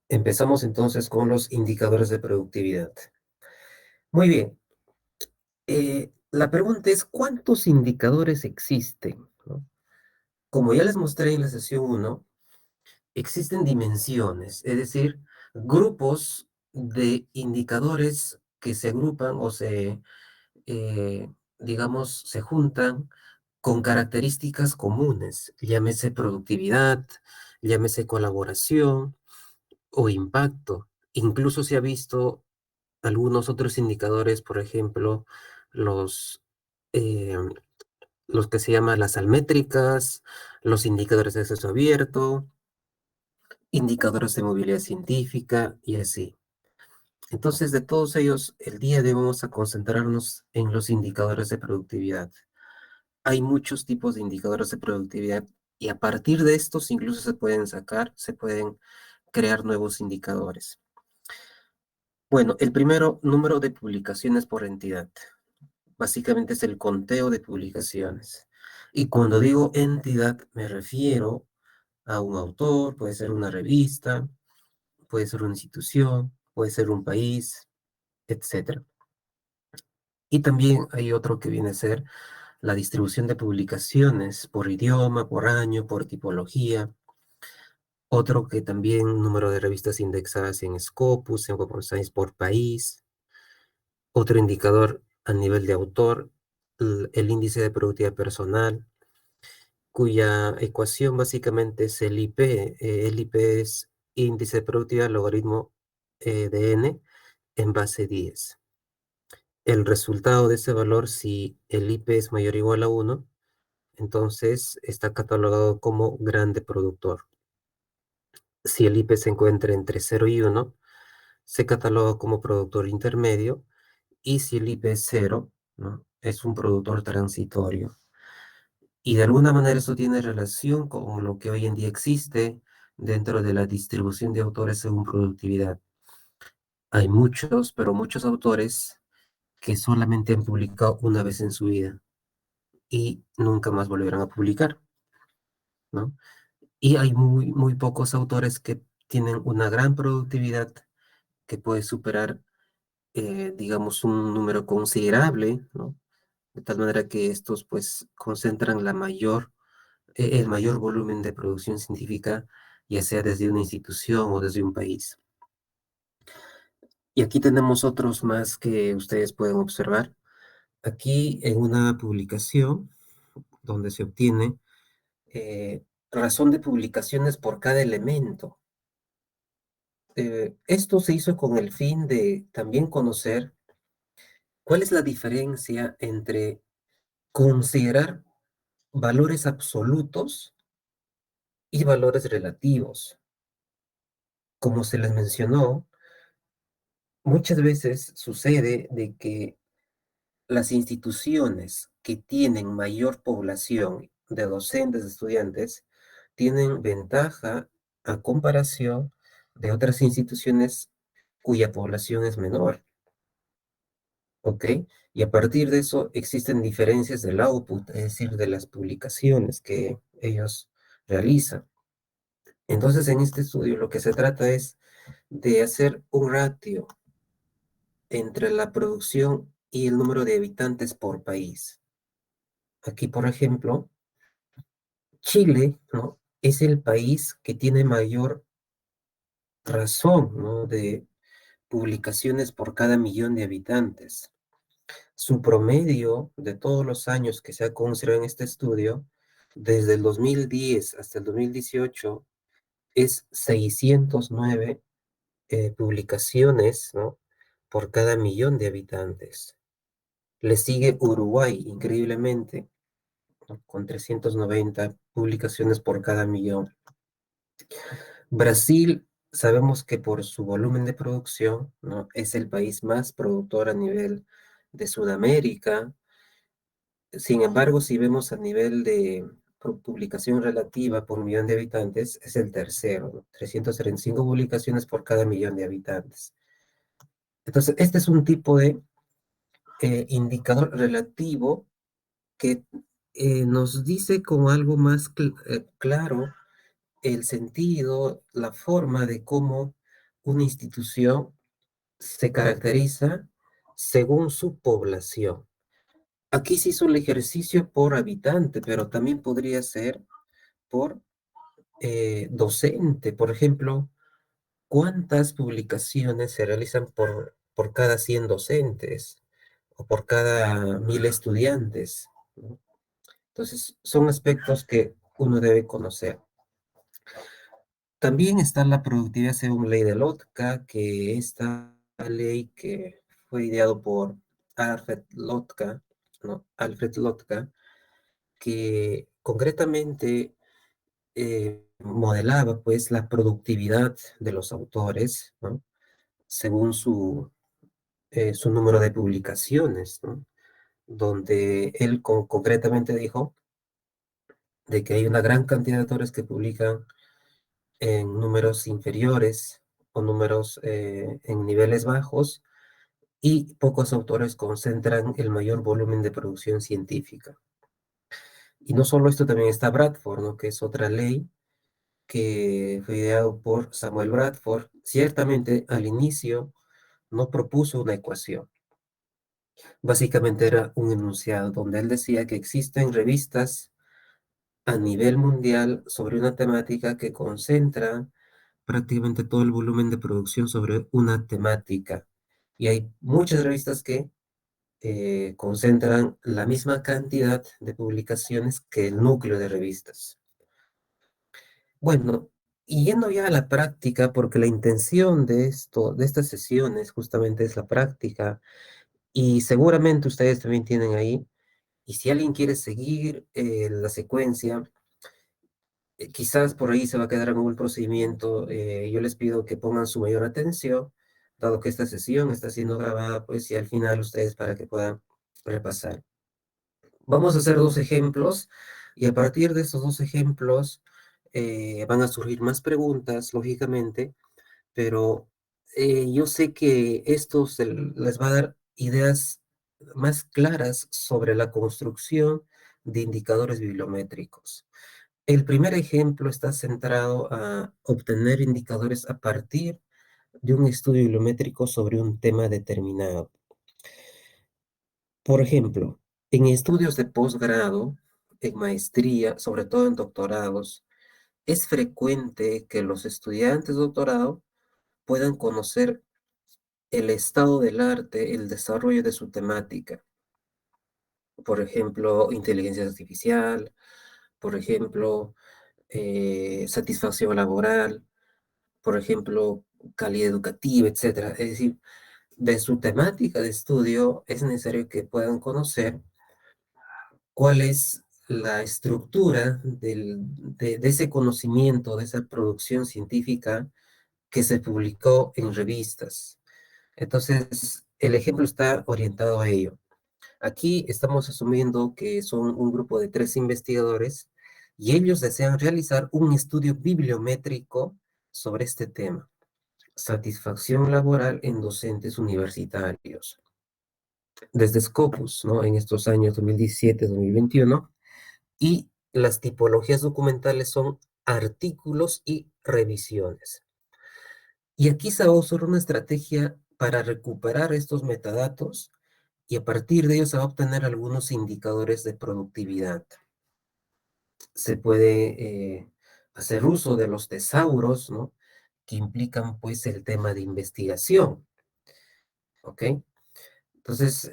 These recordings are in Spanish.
Empezamos entonces con los indicadores de productividad. Muy bien. La pregunta es, ¿cuántos indicadores existen? ¿No? Como ya les mostré en la sesión uno, existen dimensiones, es decir, grupos de indicadores que se agrupan o eh, digamos, se juntan con características comunes, llámese productividad, llámese colaboración o impacto. Incluso se ha visto algunos otros indicadores, por ejemplo, los, eh, los que se llaman las almétricas, los indicadores de acceso abierto, indicadores de movilidad científica y así. Entonces, de todos ellos, el día de hoy vamos a concentrarnos en los indicadores de productividad. Hay muchos tipos de indicadores de productividad y a partir de estos incluso se pueden crear nuevos indicadores. Bueno, el primero, número de publicaciones por entidad. Básicamente es el conteo de publicaciones. Y cuando digo entidad, me refiero a un autor, puede ser una revista, puede ser una institución, puede ser un país, etcétera. Y también hay otro que viene a ser la distribución de publicaciones por idioma, por año, por tipología. Otro que también número de revistas indexadas en Scopus, en Web of Science por país. Otro indicador a nivel de autor, el índice de productividad personal, cuya ecuación básicamente es el IP. El IP es índice de productividad logaritmo de n en base 10. El resultado de ese valor, si el IP es mayor o igual a 1, entonces está catalogado como grande productor. Si el IP se encuentra entre 0 y 1, se cataloga como productor intermedio. Y si el IP es 0, ¿no? Es un productor transitorio. Y de alguna manera eso tiene relación con lo que hoy en día existe dentro de la distribución de autores según productividad. Hay muchos, pero muchos autores que solamente han publicado una vez en su vida y nunca más volverán a publicar, ¿no? Y hay muy pocos autores que tienen una gran productividad que puede superar, digamos, un número considerable, ¿no? De tal manera que estos, pues, concentran el mayor volumen de producción científica, ya sea desde una institución o desde un país. Y aquí tenemos otros más que ustedes pueden observar. Aquí en una publicación donde se obtiene razón de publicaciones por cada elemento. Esto se hizo con el fin de también conocer cuál es la diferencia entre considerar valores absolutos y valores relativos. Como se les mencionó, muchas veces sucede de que las instituciones que tienen mayor población de docentes, de estudiantes, tienen ventaja a comparación de otras instituciones cuya población es menor, ¿ok? Y a partir de eso existen diferencias del output, es decir, de las publicaciones que ellos realizan. Entonces, en este estudio lo que se trata es de hacer un ratio entre la producción y el número de habitantes por país. Aquí, por ejemplo, Chile, ¿no? Es el país que tiene mayor razón, ¿no? De publicaciones por cada millón de habitantes. Su promedio de todos los años que se ha considerado en este estudio, desde el 2010 hasta el 2018, es 609 publicaciones, ¿no? Por cada millón de habitantes. Le sigue Uruguay, increíblemente, ¿no? Con 390 publicaciones por cada millón. Brasil, sabemos que por su volumen de producción, ¿no? Es el país más productor a nivel de Sudamérica. Sin embargo, si vemos a nivel de publicación relativa por millón de habitantes, es el tercero, ¿no? 335 publicaciones por cada millón de habitantes. Entonces, este es un tipo de indicador relativo que nos dice como algo más claro el sentido, la forma de cómo una institución se caracteriza según su población. Aquí se hizo el ejercicio por habitante, pero también podría ser por docente. Por ejemplo, ¿cuántas publicaciones se realizan por cada 100 docentes o por cada 1000 estudiantes? ¿No? Entonces, son aspectos que uno debe conocer. También está la productividad según ley de Lotka, que esta ley que fue ideado por Alfred Lotka, ¿no? Alfred Lotka, que concretamente modelaba pues la productividad de los autores, ¿no? Según su número de publicaciones, ¿no? Donde él concretamente dijo de que hay una gran cantidad de autores que publican en números inferiores o números en niveles bajos y pocos autores concentran el mayor volumen de producción científica. Y no solo esto, también está Bradford, ¿no? Que es otra ley que fue ideado por Samuel Bradford. Ciertamente al inicio no propuso una ecuación. Básicamente era un enunciado donde él decía que existen revistas a nivel mundial sobre una temática que concentra prácticamente todo el volumen de producción sobre una temática. Y hay muchas revistas que concentran la misma cantidad de publicaciones que el núcleo de revistas. Bueno, y yendo ya a la práctica, porque la intención de esto, de estas sesiones, justamente es la práctica, y seguramente ustedes también tienen ahí, y si alguien quiere seguir la secuencia, quizás por ahí se va a quedar en el procedimiento. Yo les pido que pongan su mayor atención, dado que esta sesión está siendo grabada, pues y al final ustedes para que puedan repasar. Vamos a hacer dos ejemplos y a partir de estos dos ejemplos van a surgir más preguntas, lógicamente, pero yo sé que esto les va a dar ideas más claras sobre la construcción de indicadores bibliométricos. El primer ejemplo está centrado a obtener indicadores a partir de un estudio bibliométrico sobre un tema determinado. Por ejemplo, en estudios de posgrado, en maestría, sobre todo en doctorados, es frecuente que los estudiantes de doctorado puedan conocer el estado del arte, el desarrollo de su temática. Por ejemplo, inteligencia artificial, por ejemplo, satisfacción laboral, por ejemplo, calidad educativa, etcétera. Es decir, de su temática de estudio es necesario que puedan conocer cuál es la estructura de ese conocimiento, de esa producción científica que se publicó en revistas. Entonces, el ejemplo está orientado a ello. Aquí estamos asumiendo que son un grupo de 3 investigadores y ellos desean realizar un estudio bibliométrico sobre este tema: satisfacción laboral en docentes universitarios. Desde Scopus, ¿no? En estos años 2017-2021, y las tipologías documentales son artículos y revisiones. Y aquí se va a usar una estrategia para recuperar estos metadatos y a partir de ellos se va a obtener algunos indicadores de productividad. Se puede hacer uso de los tesauros, ¿no? Que implican pues el tema de investigación, ¿ok? Entonces,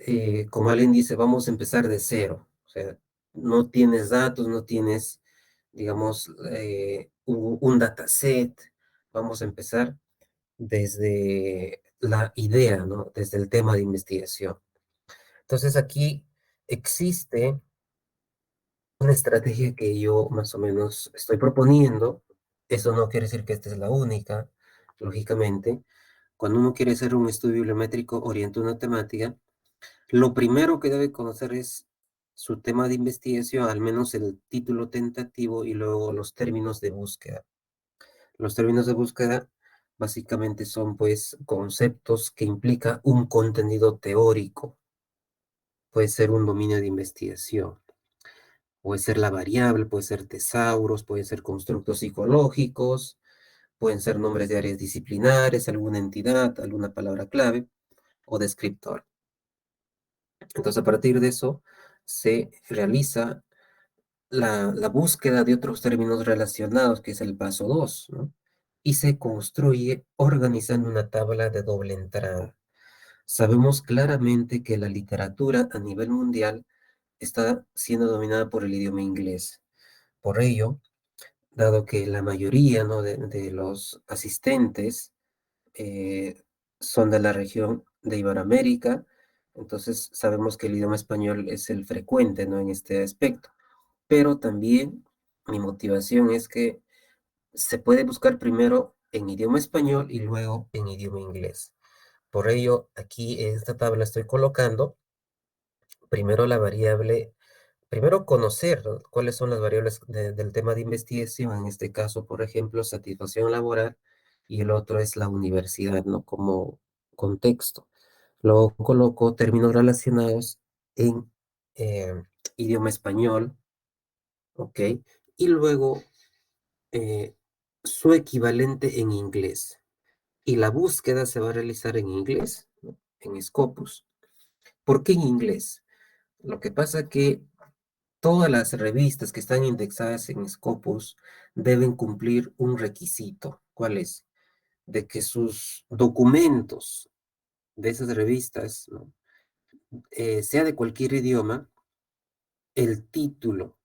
como alguien dice, vamos a empezar de cero. O sea, no tienes datos, no tienes, digamos, un dataset. Vamos a empezar desde la idea, ¿no? Desde el tema de investigación. Entonces, aquí existe una estrategia que yo más o menos estoy proponiendo. Eso no quiere decir que esta es la única, lógicamente. Cuando uno quiere hacer un estudio bibliométrico orientado a una temática, lo primero que debe conocer es su tema de investigación, al menos el título tentativo y luego los términos de búsqueda. Los términos de búsqueda básicamente son pues conceptos que implica un contenido teórico. Puede ser un dominio de investigación, puede ser la variable, puede ser tesauros, puede ser constructos psicológicos, pueden ser nombres de áreas disciplinares, alguna entidad, alguna palabra clave o descriptor. Entonces, a partir de eso, se realiza la búsqueda de otros términos relacionados, que es el paso 2, ¿no? Y se construye organizando una tabla de doble entrada. Sabemos claramente que la literatura a nivel mundial está siendo dominada por el idioma inglés. Por ello, dado que la mayoría, ¿no?, de los asistentes eh, son de la región de Iberoamérica, entonces sabemos que el idioma español es el frecuente, ¿no?, en este aspecto. Pero también mi motivación es que se puede buscar primero en idioma español y luego en idioma inglés. Por ello, aquí en esta tabla estoy colocando primero la variable, primero conocer, ¿no?, cuáles son las variables del tema de investigación, en este caso, por ejemplo, satisfacción laboral, y el otro es la universidad, ¿no?, como contexto. Luego coloco términos relacionados en idioma español, ¿ok? Y luego eh, su equivalente en inglés. Y la búsqueda se va a realizar en inglés, ¿no?, en Scopus. ¿Por qué en inglés? Lo que pasa que todas las revistas que están indexadas en Scopus deben cumplir un requisito. ¿Cuál es? De que sus documentos de esas revistas, ¿no?, sea de cualquier idioma, el título,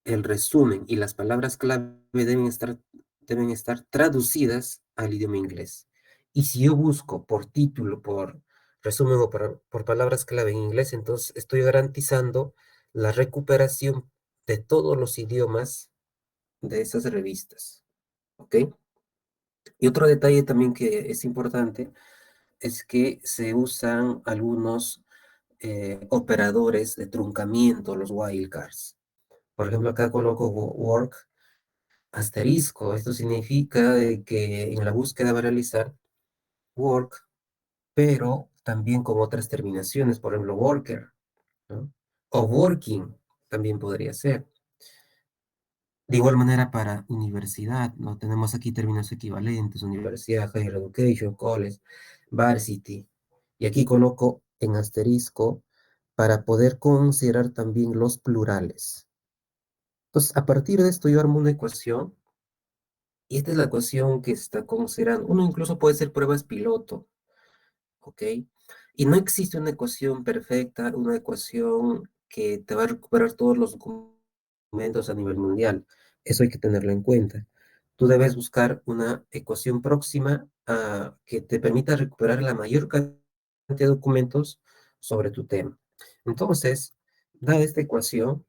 el resumen y las palabras clave deben estar traducidas al idioma inglés. Y si yo busco por título, por resumen o por palabras clave en inglés, entonces estoy garantizando la recuperación de todos los idiomas de esas revistas. ¿Ok? Y otro detalle también que es importante es que se usan algunos operadores de truncamiento, los wildcards. Por ejemplo, acá coloco work asterisco. Esto significa de que en la búsqueda va a realizar work, pero también con otras terminaciones, por ejemplo, worker, ¿no? O working también podría ser. De igual manera para universidad, ¿no? Tenemos aquí términos equivalentes: universidad, higher education, college, varsity. Y aquí coloco en asterisco para poder considerar también los plurales. Entonces, a partir de esto yo armo una ecuación, y esta es la ecuación que está considerando. Uno incluso puede hacer pruebas piloto, ¿ok? Y no existe una ecuación perfecta, una ecuación que te va a recuperar todos los documentos a nivel mundial. Eso hay que tenerlo en cuenta. Tú debes buscar una ecuación próxima a que te permita recuperar la mayor cantidad de documentos sobre tu tema. Entonces, dada esta ecuación,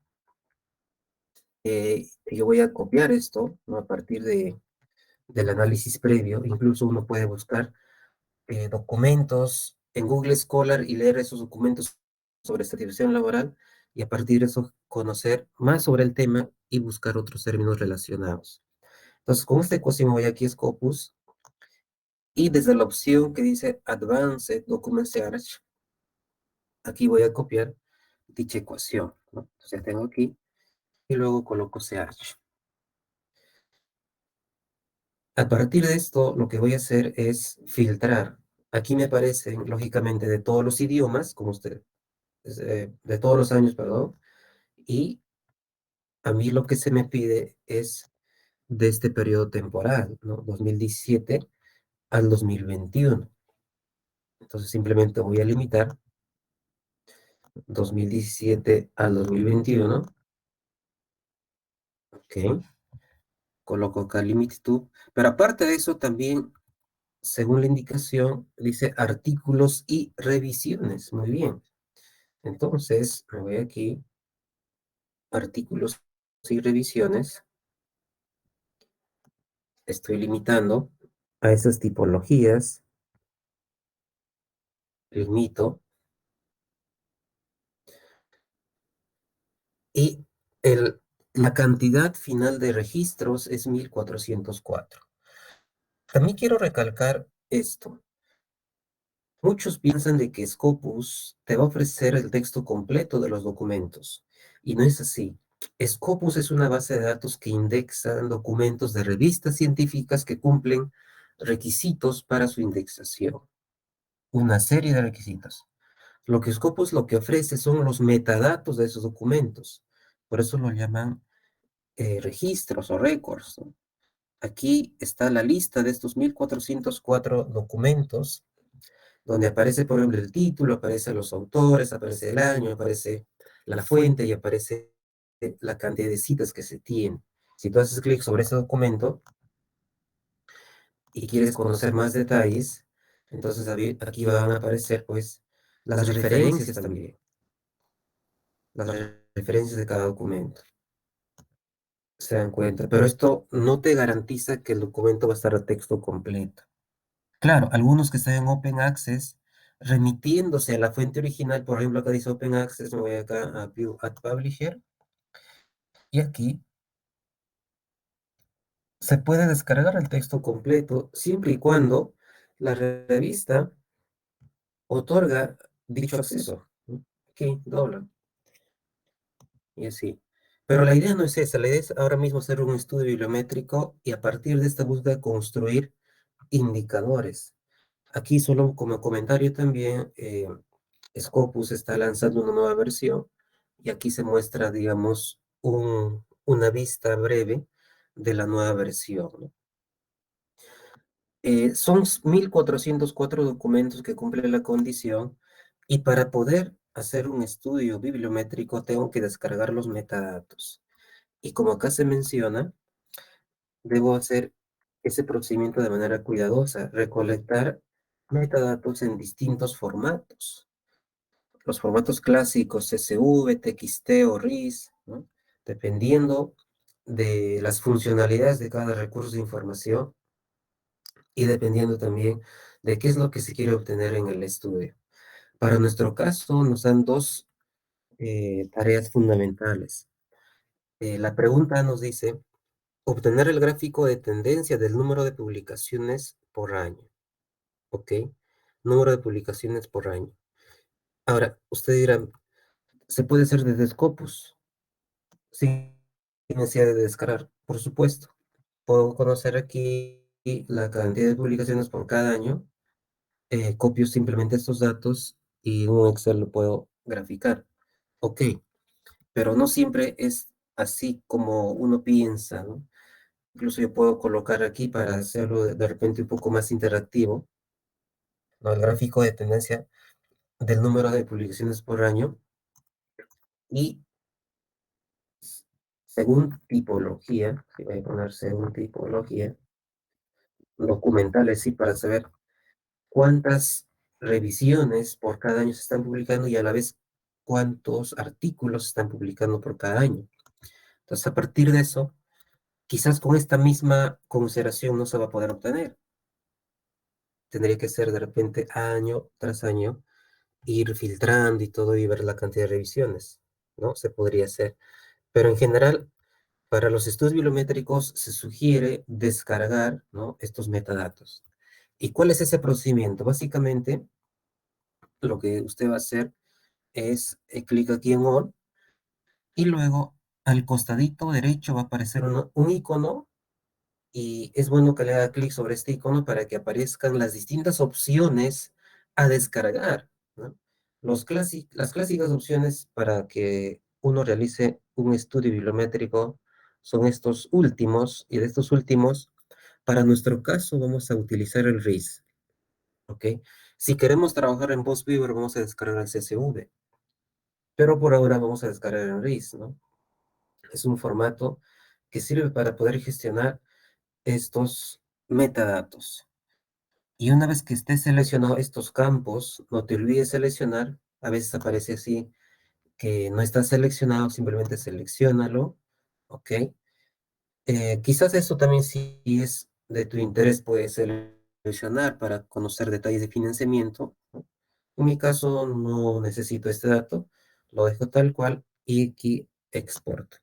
yo voy a copiar esto, ¿no?, a partir del análisis previo. Incluso uno puede buscar documentos en Google Scholar y leer esos documentos sobre satisfacción laboral, y a partir de eso conocer más sobre el tema y buscar otros términos relacionados. Entonces, con esta ecuación voy aquí a Scopus y desde la opción que dice Advanced Document Search, aquí voy a copiar dicha ecuación, ¿no? Entonces ya tengo aquí y luego coloco Search. A partir de esto, lo que voy a hacer es filtrar. Aquí me aparecen, lógicamente, de todos los idiomas, como usted, de todos los años, perdón, y a mí lo que se me pide es de este periodo temporal, ¿no? 2017 al 2021. Entonces simplemente voy a limitar 2017 al 2021, ok, coloco acá Limit to, pero aparte de eso también, según la indicación, dice artículos y revisiones. Muy bien. Entonces, me voy aquí, artículos y revisiones. Estoy limitando a esas tipologías, limito, y el, la cantidad final de registros es 1404. También quiero recalcar esto. Muchos piensan de que Scopus te va a ofrecer el texto completo de los documentos, y no es así. Scopus es una base de datos que indexa documentos de revistas científicas que cumplen requisitos para su indexación. Una serie de requisitos. Lo que Scopus lo que ofrece son los metadatos de esos documentos. Por eso lo llaman registros o records, ¿no? Aquí está la lista de estos 1404 documentos, donde aparece, por ejemplo, el título, aparecen los autores, aparece el año, aparece la fuente y aparece la cantidad de citas que se tiene. Si tú haces clic sobre ese documento y quieres conocer más detalles, entonces aquí van a aparecer, pues, las referencias también, las referencias de cada documento. Se dan cuenta, pero esto no te garantiza que el documento va a estar a texto completo. Claro, algunos que están en Open Access, remitiéndose a la fuente original, por ejemplo, acá dice Open Access, me voy acá a View at Publisher, y aquí se puede descargar el texto completo siempre y cuando la revista otorga dicho acceso. ¿No? Aquí, dobla, y así. Pero la idea no es esa, la idea es ahora mismo hacer un estudio bibliométrico y a partir de esta búsqueda construir indicadores. Aquí solo como comentario también, Scopus está lanzando una nueva versión y aquí se muestra, digamos, una vista breve de la nueva versión, ¿no? Son 1404 documentos que cumplen la condición y para poder hacer un estudio bibliométrico tengo que descargar los metadatos. Y como acá se menciona, debo hacer ese procedimiento de manera cuidadosa, recolectar metadatos en distintos formatos. Los formatos clásicos CSV, TXT o RIS, ¿no? Dependiendo de las funcionalidades de cada recurso de información y dependiendo también de qué es lo que se quiere obtener en el estudio. Para nuestro caso nos dan dos tareas fundamentales. La pregunta nos dice, obtener el gráfico de tendencia del número de publicaciones por año, ¿ok? Número de publicaciones por año. Ahora, usted dirá, ¿se puede hacer desde Scopus? Sin necesidad de descargar, por supuesto. Puedo conocer aquí la cantidad de publicaciones por cada año, copio simplemente estos datos y en un Excel lo puedo graficar. Ok, pero no siempre es así como uno piensa, ¿no? Incluso yo puedo colocar aquí para hacerlo de repente un poco más interactivo, ¿no? El gráfico de tendencia del número de publicaciones por año y según tipología, si voy a poner según tipología, documentales, sí, para saber cuántas revisiones por cada año se están publicando y a la vez cuántos artículos se están publicando por cada año. Entonces, a partir de eso, quizás con esta misma consideración no se va a poder obtener. Tendría que ser de repente año tras año, ir filtrando y todo y ver la cantidad de revisiones, ¿no? Se podría hacer. Pero en general, para los estudios bibliométricos se sugiere descargar, ¿no? Estos metadatos. ¿Y cuál es ese procedimiento? Básicamente, lo que usted va a hacer es clic aquí en On y luego al costadito derecho va a aparecer un icono y es bueno que le haga clic sobre este icono para que aparezcan las distintas opciones a descargar, ¿no? Las clásicas opciones para que uno realice un estudio bibliométrico son estos últimos y de estos últimos, para nuestro caso vamos a utilizar el RIS, ¿ok? Si queremos trabajar en PostViewer vamos a descargar el CSV. Pero por ahora vamos a descargar en RIS, ¿no? Es un formato que sirve para poder gestionar estos metadatos. Y una vez que estés seleccionado estos campos, no te olvides seleccionar. A veces aparece así que no está seleccionado, simplemente selecciónalo, ¿ok? Quizás eso también si es de tu interés, puedes seleccionar para conocer detalles de financiamiento, ¿no? En mi caso no necesito este dato, lo dejo tal cual y aquí export.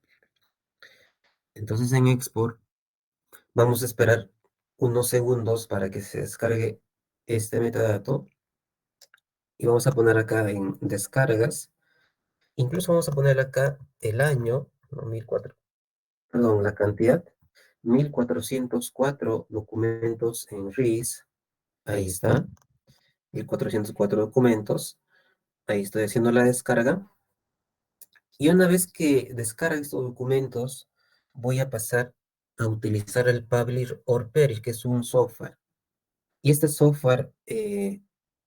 Entonces en export vamos a esperar unos segundos para que se descargue este metadato y vamos a poner acá en descargas. Incluso vamos a poner acá el año no, 1400, perdón, la cantidad, 1404 documentos en RIS, ahí está, 1404 documentos, ahí estoy haciendo la descarga, y una vez que descargue estos documentos, voy a pasar a utilizar el Publish or Perish, que es un software. Y este software,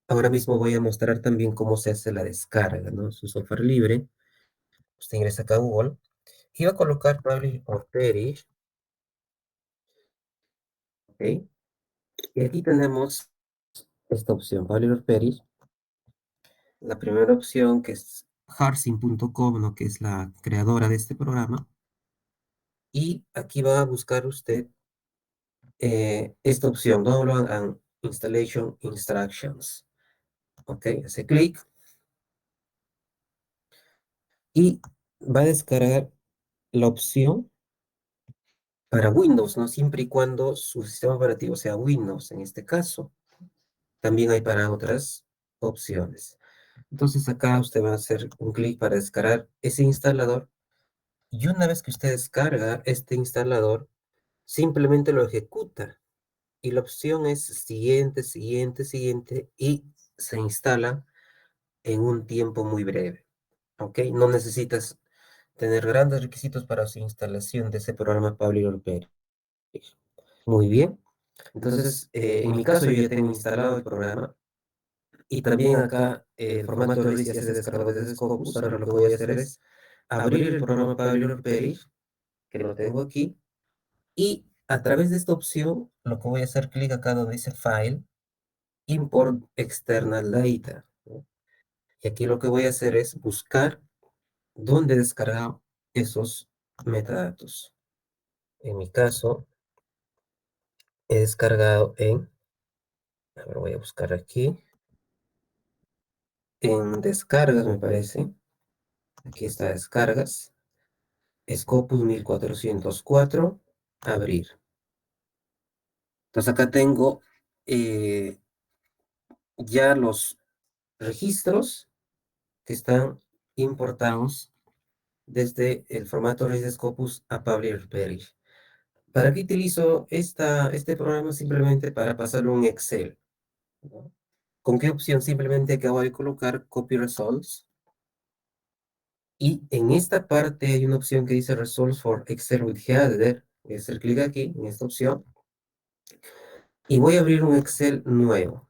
ahora mismo voy a mostrar también cómo se hace la descarga, ¿no? Es un software libre. Usted ingresa acá a Google y va a colocar Publish or Perish, ¿ok? Y aquí tenemos esta opción, Publish or Perish. La primera opción, que es Harsin.com, ¿no? Que es la creadora de este programa. Y aquí va a buscar usted esta opción, Download and Installation Instructions. Ok, hace clic y va a descargar la opción para Windows, ¿no? Siempre y cuando su sistema operativo sea Windows, en este caso. También hay para otras opciones. Entonces acá usted va a hacer un clic para descargar ese instalador. Y una vez que usted descarga este instalador, simplemente lo ejecuta. Y la opción es siguiente, siguiente, siguiente. Y se instala en un tiempo muy breve. ¿Ok? No necesitas tener grandes requisitos para su instalación de ese programa Pablo Pérez. Muy bien. Entonces, en mi caso, yo ya tengo instalado el programa y también acá el formato RIS ya se descargó desde Scopus. Ahora lo que voy a hacer es abrir el programa Pablo Pérez, que lo tengo aquí, y a través de esta opción, lo que voy a hacer clic acá donde dice File, Import External Data, ¿no? Y aquí lo que voy a hacer es buscar dónde descargar esos metadatos. En mi caso, he descargado a ver, voy a buscar aquí, en descargas me parece, aquí está descargas, Scopus 1404, abrir. Entonces acá tengo ya los registros que están importados desde el formato RIS de Scopus a Publish Perish. ¿Para qué utilizo este programa? Simplemente para pasarlo un Excel, ¿no? ¿Con qué opción? Simplemente acabo de colocar Copy Results. Y en esta parte hay una opción que dice Results for Excel with Header. Voy a hacer clic aquí, en esta opción. Y voy a abrir un Excel nuevo.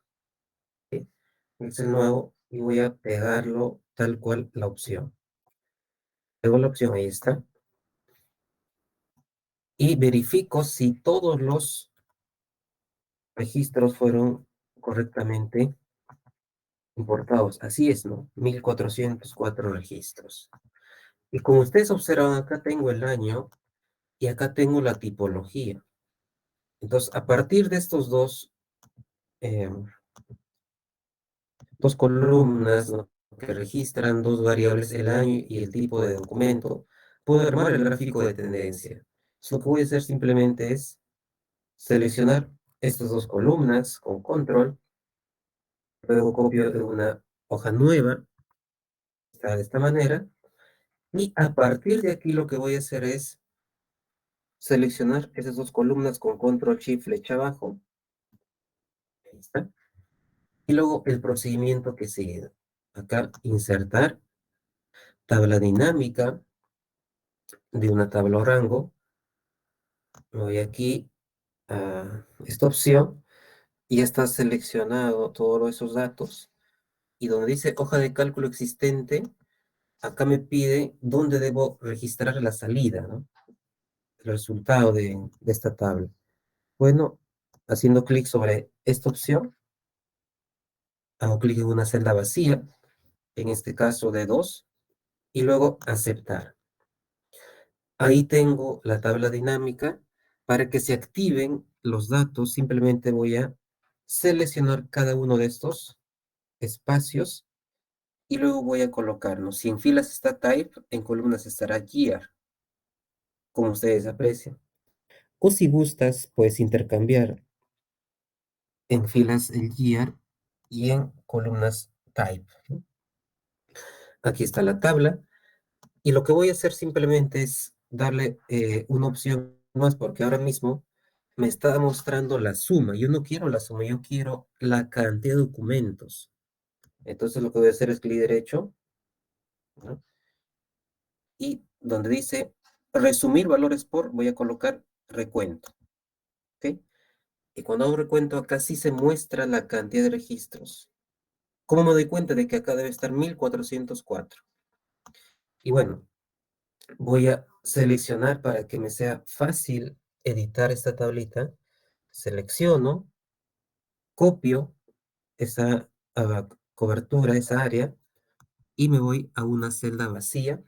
¿Sí? Un Excel nuevo y voy a pegarlo tal cual la opción. Pego la opción, ahí está. Y verifico si todos los registros fueron correctamente importados. Así es, ¿no? 1404 registros. Y como ustedes observan, acá tengo el año y acá tengo la tipología. Entonces, a partir de estos eh, dos columnas, ¿no? Que registran dos variables, el año y el tipo de documento, puedo armar el gráfico de tendencia. Entonces, lo que voy a hacer simplemente es seleccionar estas dos columnas con control, luego copio de una hoja nueva, está de esta manera, y a partir de aquí lo que voy a hacer es seleccionar esas dos columnas con control shift flecha abajo, ahí está, y luego el procedimiento que sigue. Acá insertar tabla dinámica de una tabla o rango. Me voy aquí a esta opción y ya está seleccionado todos esos datos. Y donde dice hoja de cálculo existente, acá me pide dónde debo registrar la salida, ¿no? El resultado de esta tabla. Bueno, haciendo clic sobre esta opción, hago clic en una celda vacía, en este caso de 2, y luego aceptar. Ahí tengo la tabla dinámica. Para que se activen los datos, simplemente voy a seleccionar cada uno de estos espacios y luego voy a colocarnos. Si en filas está type, en columnas estará year, como ustedes aprecian. O si gustas, puedes intercambiar en filas el year y en columnas type, ¿no? Aquí está la tabla Y lo que voy a hacer simplemente es darle una opción más, porque ahora mismo me está mostrando la suma. Yo no quiero la suma, yo quiero la cantidad de documentos. Entonces lo que voy a hacer es clic derecho, ¿no? Y donde dice resumir valores por, voy a colocar recuento. ¿Ok? Y cuando hago recuento, acá sí se muestra la cantidad de registros. ¿Cómo me doy cuenta de que acá debe estar 1404? Y bueno, voy a seleccionar para que me sea fácil editar esta tablita. Selecciono, copio esa cobertura, esa área, y me voy a una celda vacía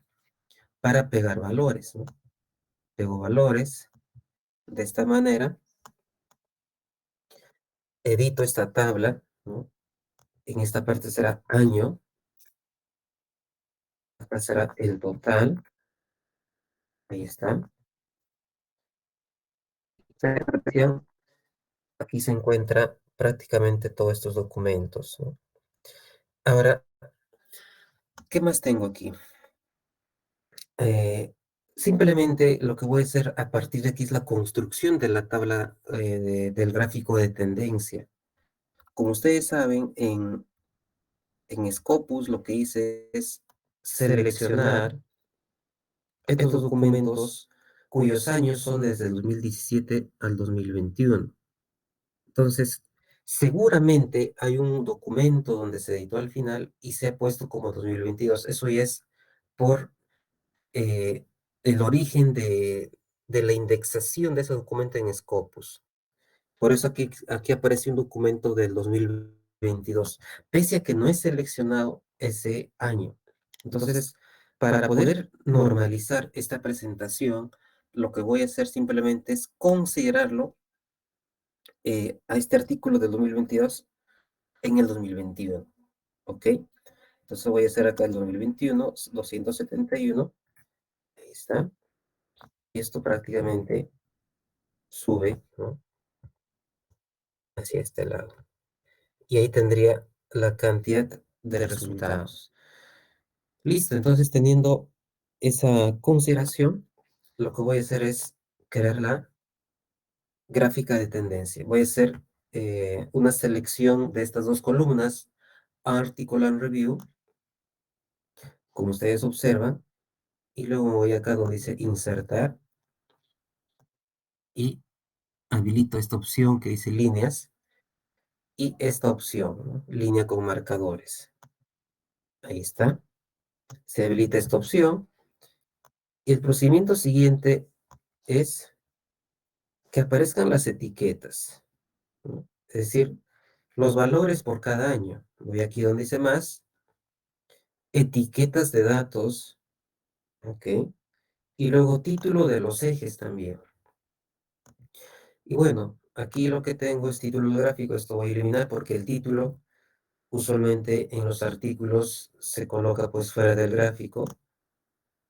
para pegar valores, ¿no? Pego valores de esta manera, edito esta tabla, ¿no? En esta parte será año, acá será el total, ahí está. Aquí se encuentra prácticamente todos estos documentos, ¿no? Ahora, ¿qué más tengo aquí? Eh, Simplemente lo que voy a hacer a partir de aquí es la construcción de la tabla del gráfico de tendencia. Como ustedes saben, en Scopus lo que hice es seleccionar estos documentos cuyos años son desde el 2017 al 2021. Entonces, seguramente hay un documento donde se editó al final y se ha puesto como 2022. Eso ya es por eh, el origen de la indexación de ese documento en Scopus. Por eso aquí aparece un documento del 2022, pese a que no he seleccionado ese año. Entonces, para poder normalizar esta presentación, lo que voy a hacer simplemente es considerarlo a este artículo del 2022 en el 2021. ¿Ok? Entonces voy a hacer acá el 2021, 271. Ahí está. Y esto prácticamente sube, ¿no? Hacia este lado. Y ahí tendría la cantidad de resultados. Listo, entonces teniendo esa consideración, lo que voy a hacer es crear la gráfica de tendencia. Voy a hacer una selección de estas dos columnas, Article and Review, como ustedes observan, y luego me voy acá donde dice insertar y habilito esta opción que dice líneas y esta opción, ¿no? Línea con marcadores. Ahí está. Se habilita esta opción y el procedimiento siguiente es que aparezcan las etiquetas, ¿no? Es decir, los valores por cada año. Voy aquí donde dice más, etiquetas de datos, ¿ok? Y luego título de los ejes también. Y bueno, aquí lo que tengo es título gráfico, esto voy a eliminar porque el título usualmente en los artículos se coloca pues fuera del gráfico.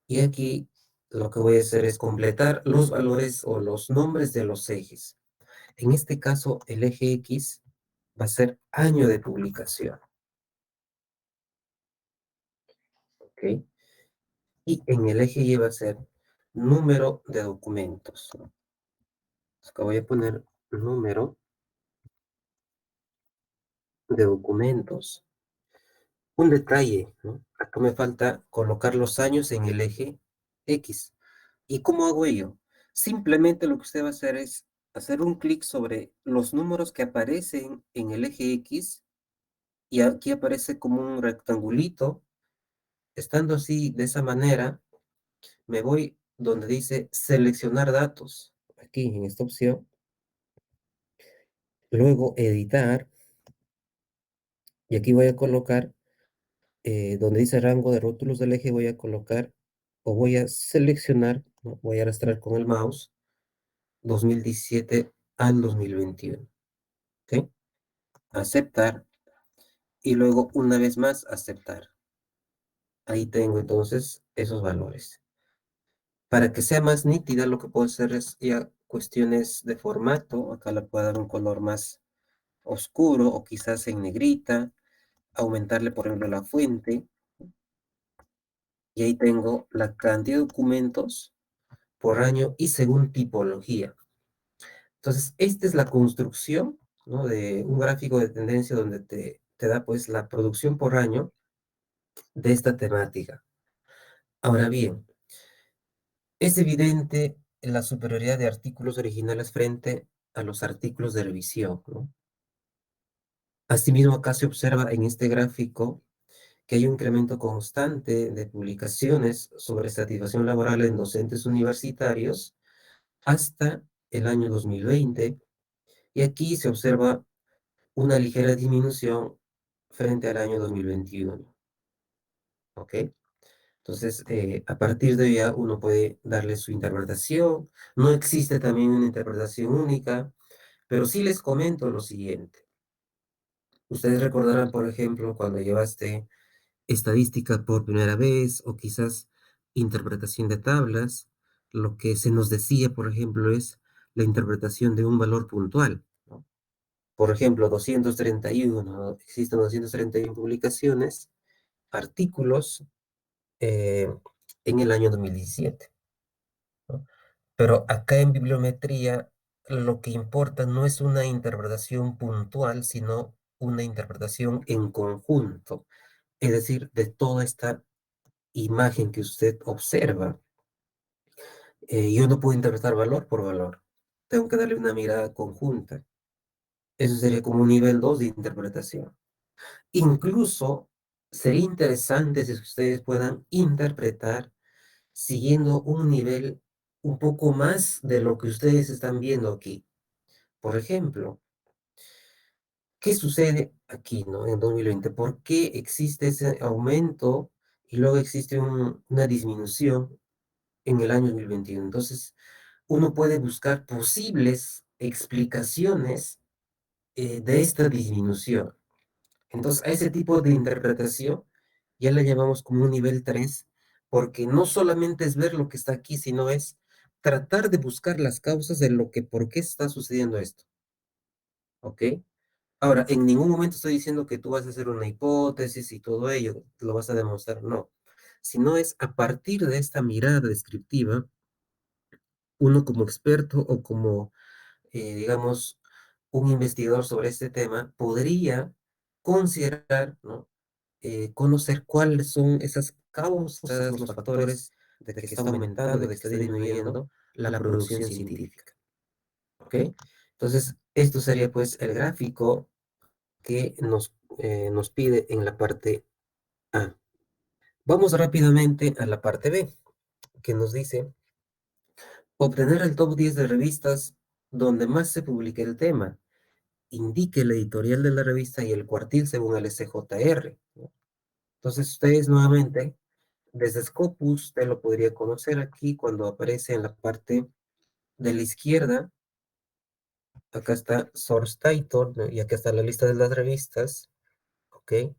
Y aquí lo que voy a hacer es completar los valores o los nombres de los ejes. En este caso, el eje X va a ser año de publicación, ¿ok? Y en el eje Y va a ser número de documentos, ¿no? Acá voy a poner número de documentos. Un detalle, ¿no? Acá me falta colocar los años en el eje X. ¿Y cómo hago ello? Simplemente lo que usted va a hacer es hacer un clic sobre los números que aparecen en el eje X y aquí aparece como un rectangulito. Estando así, de esa manera, me voy donde dice seleccionar datos, aquí en esta opción, luego editar, y aquí voy a colocar, donde dice rango de rótulos del eje, voy a colocar, o voy a seleccionar, ¿no? Voy a arrastrar con el mouse, 2017 al 2021, ¿ok? Aceptar, y luego una vez más aceptar. Ahí tengo entonces esos valores. Para que sea más nítida, lo que puedo hacer es ya cuestiones de formato. Acá le puedo dar un color más oscuro o quizás en negrita. Aumentarle, por ejemplo, la fuente. y ahí tengo la cantidad de documentos por año y según tipología. Entonces, esta es la construcción, ¿no? De un gráfico de tendencia donde te da pues la producción por año de esta temática. Ahora bien, es evidente la superioridad de artículos originales frente a los artículos de revisión, ¿no? Asimismo, acá se observa en este gráfico que hay un incremento constante de publicaciones sobre satisfacción laboral en docentes universitarios hasta el año 2020, y aquí se observa una ligera disminución frente al año 2021, ¿ok? Entonces, a partir de ya uno puede darle su interpretación. No existe también una interpretación única, pero sí les comento lo siguiente. Ustedes recordarán, por ejemplo, cuando llevaste estadística por primera vez o quizás interpretación de tablas, lo que se nos decía, por ejemplo, es la interpretación de un valor puntual, ¿no? Por ejemplo, 231, existen 231 publicaciones, artículos eh, en el año 2017, ¿no? Pero acá en bibliometría lo que importa no es una interpretación puntual, sino una interpretación en conjunto, es decir, de toda esta imagen que usted observa. Yo no puedo interpretar valor por valor, tengo que darle una mirada conjunta. Eso sería como un nivel 2 de interpretación. Incluso sería interesante si ustedes puedan interpretar siguiendo un nivel un poco más de lo que ustedes están viendo aquí. Por ejemplo, ¿qué sucede aquí, no? En 2020, ¿por qué existe ese aumento y luego existe una disminución en el año 2021? Entonces, uno puede buscar posibles explicaciones de esta disminución. Entonces, a ese tipo de interpretación ya la llamamos como un nivel 3, porque no solamente es ver lo que está aquí, sino es tratar de buscar las causas de lo que, por qué está sucediendo esto, ¿ok? Ahora, en ningún momento estoy diciendo que tú vas a hacer una hipótesis y todo ello, lo vas a demostrar, no, sino es a partir de esta mirada descriptiva, uno como experto o como, digamos, un investigador sobre este tema podría considerar, ¿no? Conocer cuáles son esas causas, los factores de que está aumentando, de que está disminuyendo la producción científica, ¿ok? Entonces, esto sería pues el gráfico que nos pide en la parte A. Vamos rápidamente a la parte B, que nos dice obtener el top 10 de revistas donde más se publique el tema. Indique el editorial de la revista y el cuartil según el SJR, ¿no? Entonces, ustedes nuevamente, desde Scopus, usted lo podría conocer aquí cuando aparece en la parte de la izquierda. Acá está Source Title, ¿no? Y acá está la lista de las revistas, ¿ok?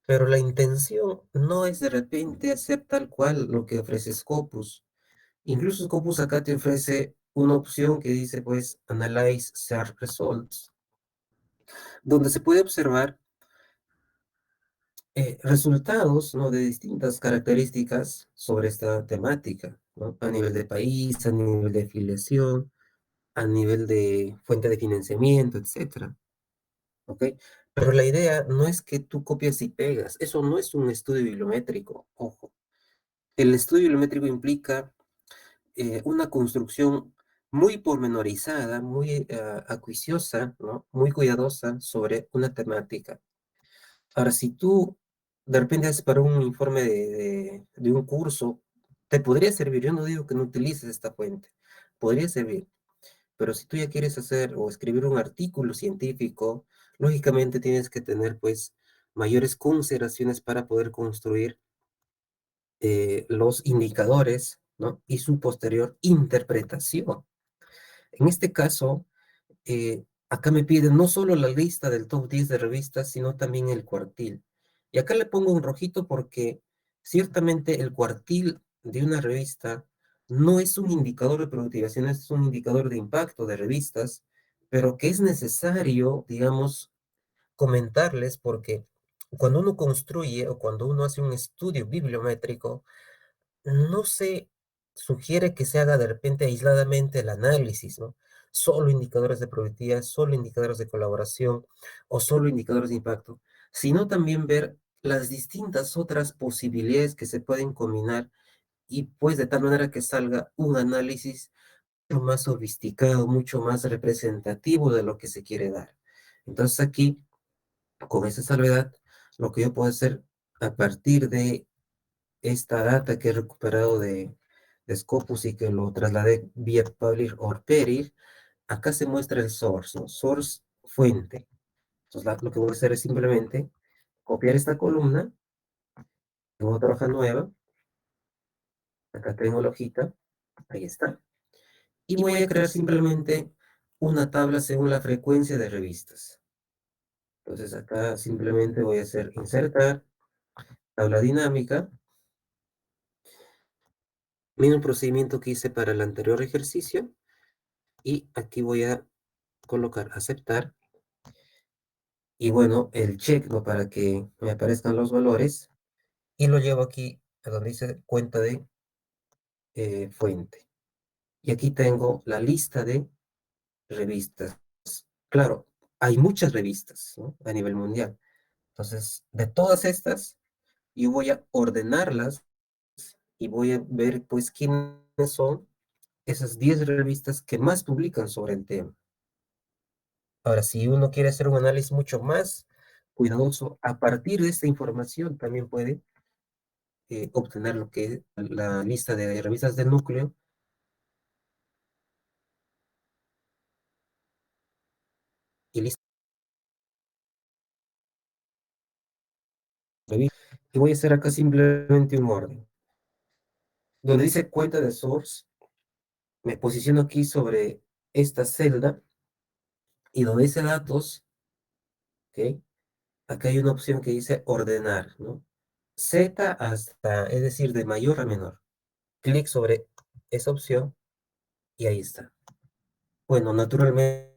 Pero la intención no es de repente hacer tal cual lo que ofrece Scopus. Incluso Scopus acá te ofrece una opción que dice, pues, Analyze Search Results, donde se puede observar resultados, ¿no? De distintas características sobre esta temática, ¿no? A nivel de país, a nivel de afiliación, a nivel de fuente de financiamiento, etcétera, ¿ok? Pero la idea no es que tú copias y pegas, eso no es un estudio bibliométrico, ojo. El estudio bibliométrico implica una construcción muy pormenorizada, muy acuiciosa, ¿no? Muy cuidadosa sobre una temática. Ahora, si tú de repente haces para un informe de un curso, te podría servir. Yo no digo que no utilices esta fuente, podría servir. Pero si tú ya quieres hacer o escribir un artículo científico, lógicamente tienes que tener pues mayores consideraciones para poder construir los indicadores, ¿no? Y su posterior interpretación. En este caso, acá me piden no solo la lista del top 10 de revistas, sino también el cuartil. Y acá le pongo un rojito porque ciertamente el cuartil de una revista no es un indicador de productividad, sino es un indicador de impacto de revistas, pero que es necesario, digamos, comentarles porque Cuando uno construye o cuando uno hace un estudio bibliométrico, no se sugiere que se haga de repente aisladamente el análisis, ¿no? Solo indicadores de productividad, solo indicadores de colaboración o solo indicadores de impacto, sino también ver las distintas otras posibilidades que se pueden combinar y pues de tal manera que salga un análisis mucho más sofisticado, mucho más representativo de lo que se quiere dar. Entonces aquí, con esa salvedad, lo que yo puedo hacer a partir de esta data que he recuperado de Scopus y que lo trasladé vía Publish or Perish, acá se muestra el source, ¿no? Source, fuente. Entonces lo que voy a hacer es simplemente copiar esta columna en otra hoja nueva, acá tengo la hojita, ahí está, y voy a crear simplemente una tabla según la frecuencia de revistas. Entonces acá simplemente voy a hacer insertar, tabla dinámica, mismo procedimiento que hice para el anterior ejercicio, y aquí voy a colocar aceptar, y bueno, el check, ¿no? Para que me aparezcan los valores, y lo llevo aquí a donde dice cuenta de fuente. Y aquí tengo la lista de revistas. Claro, hay muchas revistas, ¿no? A nivel mundial. Entonces, de todas estas, yo voy a ordenarlas y voy a ver, pues, quiénes son esas 10 revistas que más publican sobre el tema. Ahora, si uno quiere hacer un análisis mucho más cuidadoso, a partir de esta información también puede obtener lo que es la lista de revistas del núcleo y lista de revistas. Y voy a hacer acá simplemente un orden. Donde dice cuenta de source, me posiciono aquí sobre esta celda y donde dice datos, ¿ok? Acá hay una opción que dice ordenar, ¿no? Z hasta, es decir, de mayor a menor. Clic sobre esa opción y ahí está. Bueno, naturalmente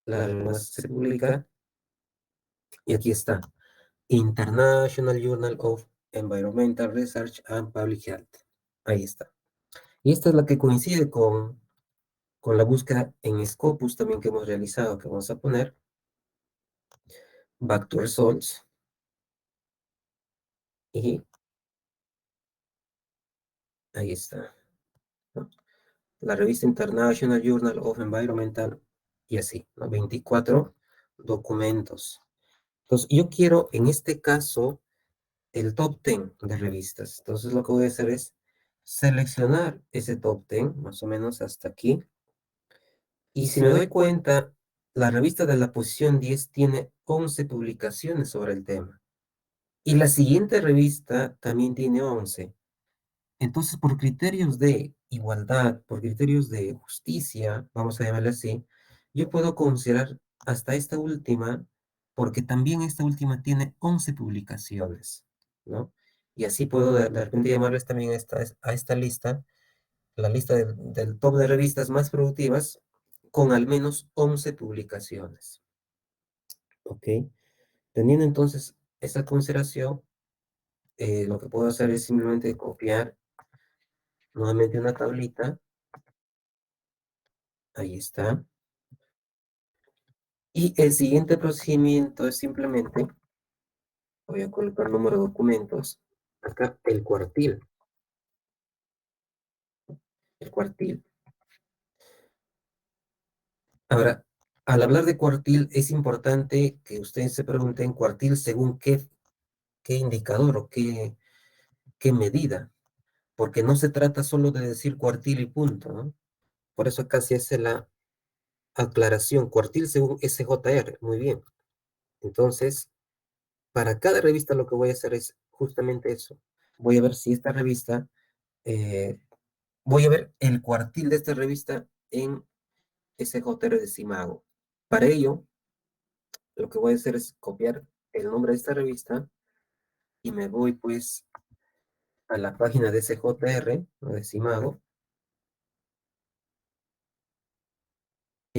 la más se publica y aquí está. International Journal of Environmental Research and Public Health. Ahí está. Y esta es la que coincide con la búsqueda en Scopus también que hemos realizado, que vamos a poner back to results y ahí está, ¿no? La revista International Journal of Environmental y así, ¿no? 24 documentos. Entonces, yo quiero en este caso el top 10 de revistas. Entonces, lo que voy a hacer es seleccionar ese top 10, más o menos hasta aquí. Y si me doy cuenta, la revista de la posición 10 tiene 11 publicaciones sobre el tema. Y la siguiente revista también tiene 11. Entonces, por criterios de igualdad, por criterios de justicia, vamos a llamarle así, yo puedo considerar hasta esta última, porque también esta última tiene 11 publicaciones, ¿no? Y así puedo de repente llamarles también a esta lista, la lista del top de revistas más productivas, con al menos 11 publicaciones, ¿ok? Teniendo entonces esa consideración, lo que puedo hacer es simplemente copiar nuevamente una tablita, ahí está. Y el siguiente procedimiento es simplemente, voy a colocar número de documentos, acá el cuartil, el cuartil. Ahora, al hablar de cuartil, es importante que ustedes se pregunten cuartil según qué indicador o qué medida, porque no se trata solo de decir cuartil y punto, ¿no? Por eso acá se hace la aclaración, cuartil según SJR, muy bien. Entonces, para cada revista lo que voy a hacer es justamente eso. Voy a ver si esta revista, eh, voy a ver el cuartil de esta revista en SJR de Simago. Para ello, lo que voy a hacer es copiar el nombre de esta revista y me voy pues a la página de SJR, ¿no? De Simago,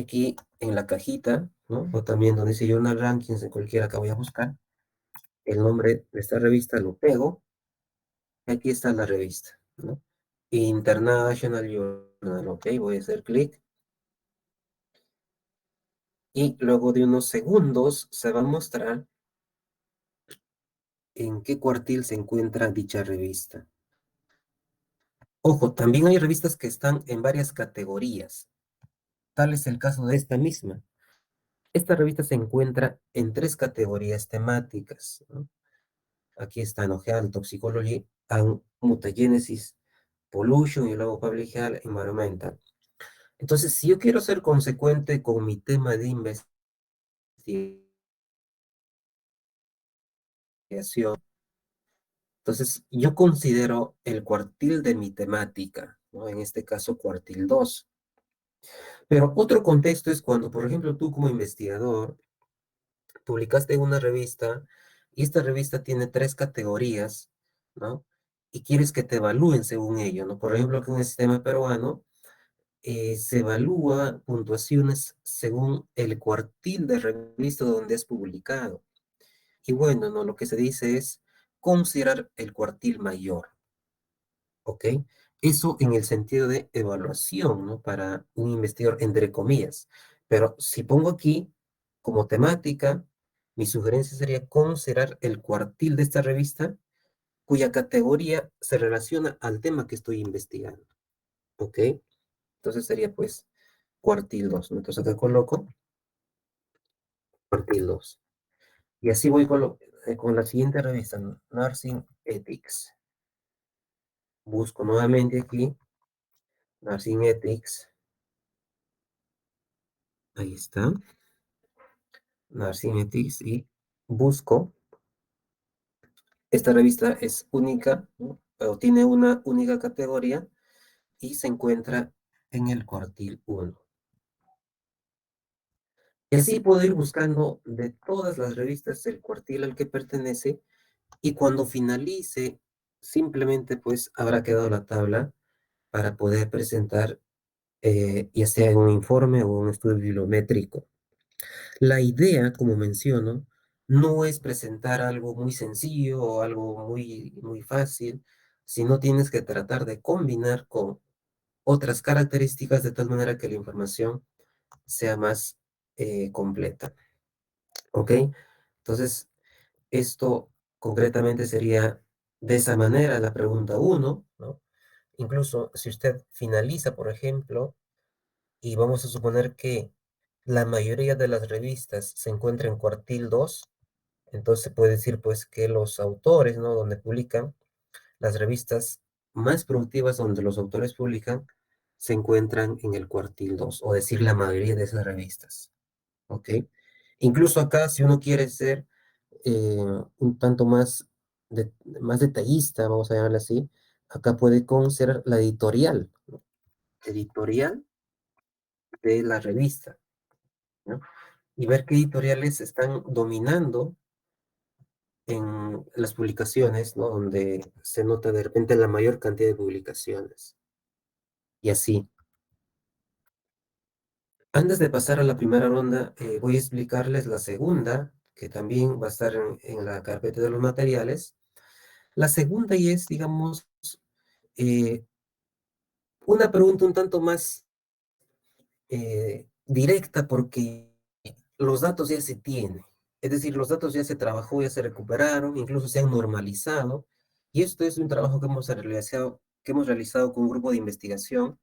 aquí en la cajita, ¿no? O también donde dice Journal Rankings, en cualquiera que voy a buscar, el nombre de esta revista lo pego, y aquí está la revista, ¿no? International Journal, ok, voy a hacer clic, y luego de unos segundos se va a mostrar en qué cuartil se encuentra dicha revista. Ojo, también hay revistas que están en varias categorías. Tal es el caso de esta misma. Esta revista se encuentra en tres categorías temáticas, ¿no? Aquí está Health, Toxicology, and Mutagenesis, Pollution y luego Public Health Environmental. Entonces, si yo quiero ser consecuente con mi tema de investigación, entonces yo considero el cuartil de mi temática, ¿no? En este caso, cuartil 2. Pero otro contexto es cuando, por ejemplo, tú como investigador publicaste una revista y esta revista tiene tres categorías, ¿no? Y quieres que te evalúen según ello, ¿no? Por ejemplo, que en el sistema peruano se evalúa puntuaciones según el cuartil de revista donde has publicado. Y bueno, ¿no? Lo que se dice es considerar el cuartil mayor, ¿ok? Eso en el sentido de evaluación, ¿no? Para un investigador, entre comillas. Pero si pongo aquí como temática, mi sugerencia sería considerar el cuartil de esta revista cuya categoría se relaciona al tema que estoy investigando, ¿ok? Entonces sería pues cuartil 2, ¿no? Entonces acá coloco cuartil 2. Y así voy con la siguiente revista, ¿no? Nursing Ethics. Busco nuevamente aquí Nursing Ethics. Ahí está. Nursing Ethics y busco. Esta revista es única, ¿no? Pero tiene una única categoría y se encuentra en el cuartil 1. Y así puedo ir buscando de todas las revistas el cuartil al que pertenece y cuando finalice, simplemente pues habrá quedado la tabla para poder presentar ya sea en un informe o un estudio bibliométrico. La idea, como menciono, no es presentar algo muy sencillo o algo muy fácil, sino tienes que tratar de combinar con otras características de tal manera que la información sea más completa. ¿Ok? Entonces, esto concretamente sería de esa manera la pregunta uno, ¿no? Incluso si usted finaliza, por ejemplo, y vamos a suponer que la mayoría de las revistas se encuentra en cuartil 2, entonces se puede decir pues que los autores, ¿no? Donde publican las revistas más productivas donde los autores publican se encuentran en el cuartil 2, o decir la mayoría de esas revistas, ¿ok? Incluso acá, si uno quiere ser un tanto más detallista, vamos a llamarlo así, acá puede considerar la editorial, ¿no? Editorial de la revista, ¿no? Y ver qué editoriales están dominando en las publicaciones, ¿no? Donde se nota de repente la mayor cantidad de publicaciones. Y así. Antes de pasar a la primera ronda, voy a explicarles la segunda, que también va a estar en la carpeta de los materiales. La segunda y es, digamos, eh, una pregunta un tanto más directa porque los datos ya se tienen. Es decir, los datos ya se trabajó, ya se recuperaron, incluso se han normalizado. Y esto es un trabajo que hemos realizado con un grupo de investigación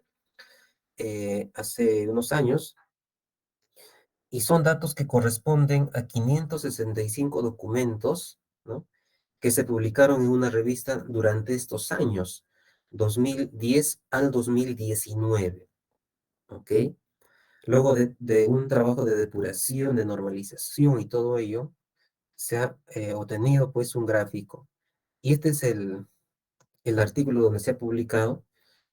hace unos años. Y son datos que corresponden a 565 documentos, ¿no? Que se publicaron en una revista durante estos años, 2010 al 2019, ¿ok? Luego de un trabajo de depuración, de normalización y todo ello, se ha obtenido pues un gráfico. Y este es el artículo donde se ha publicado,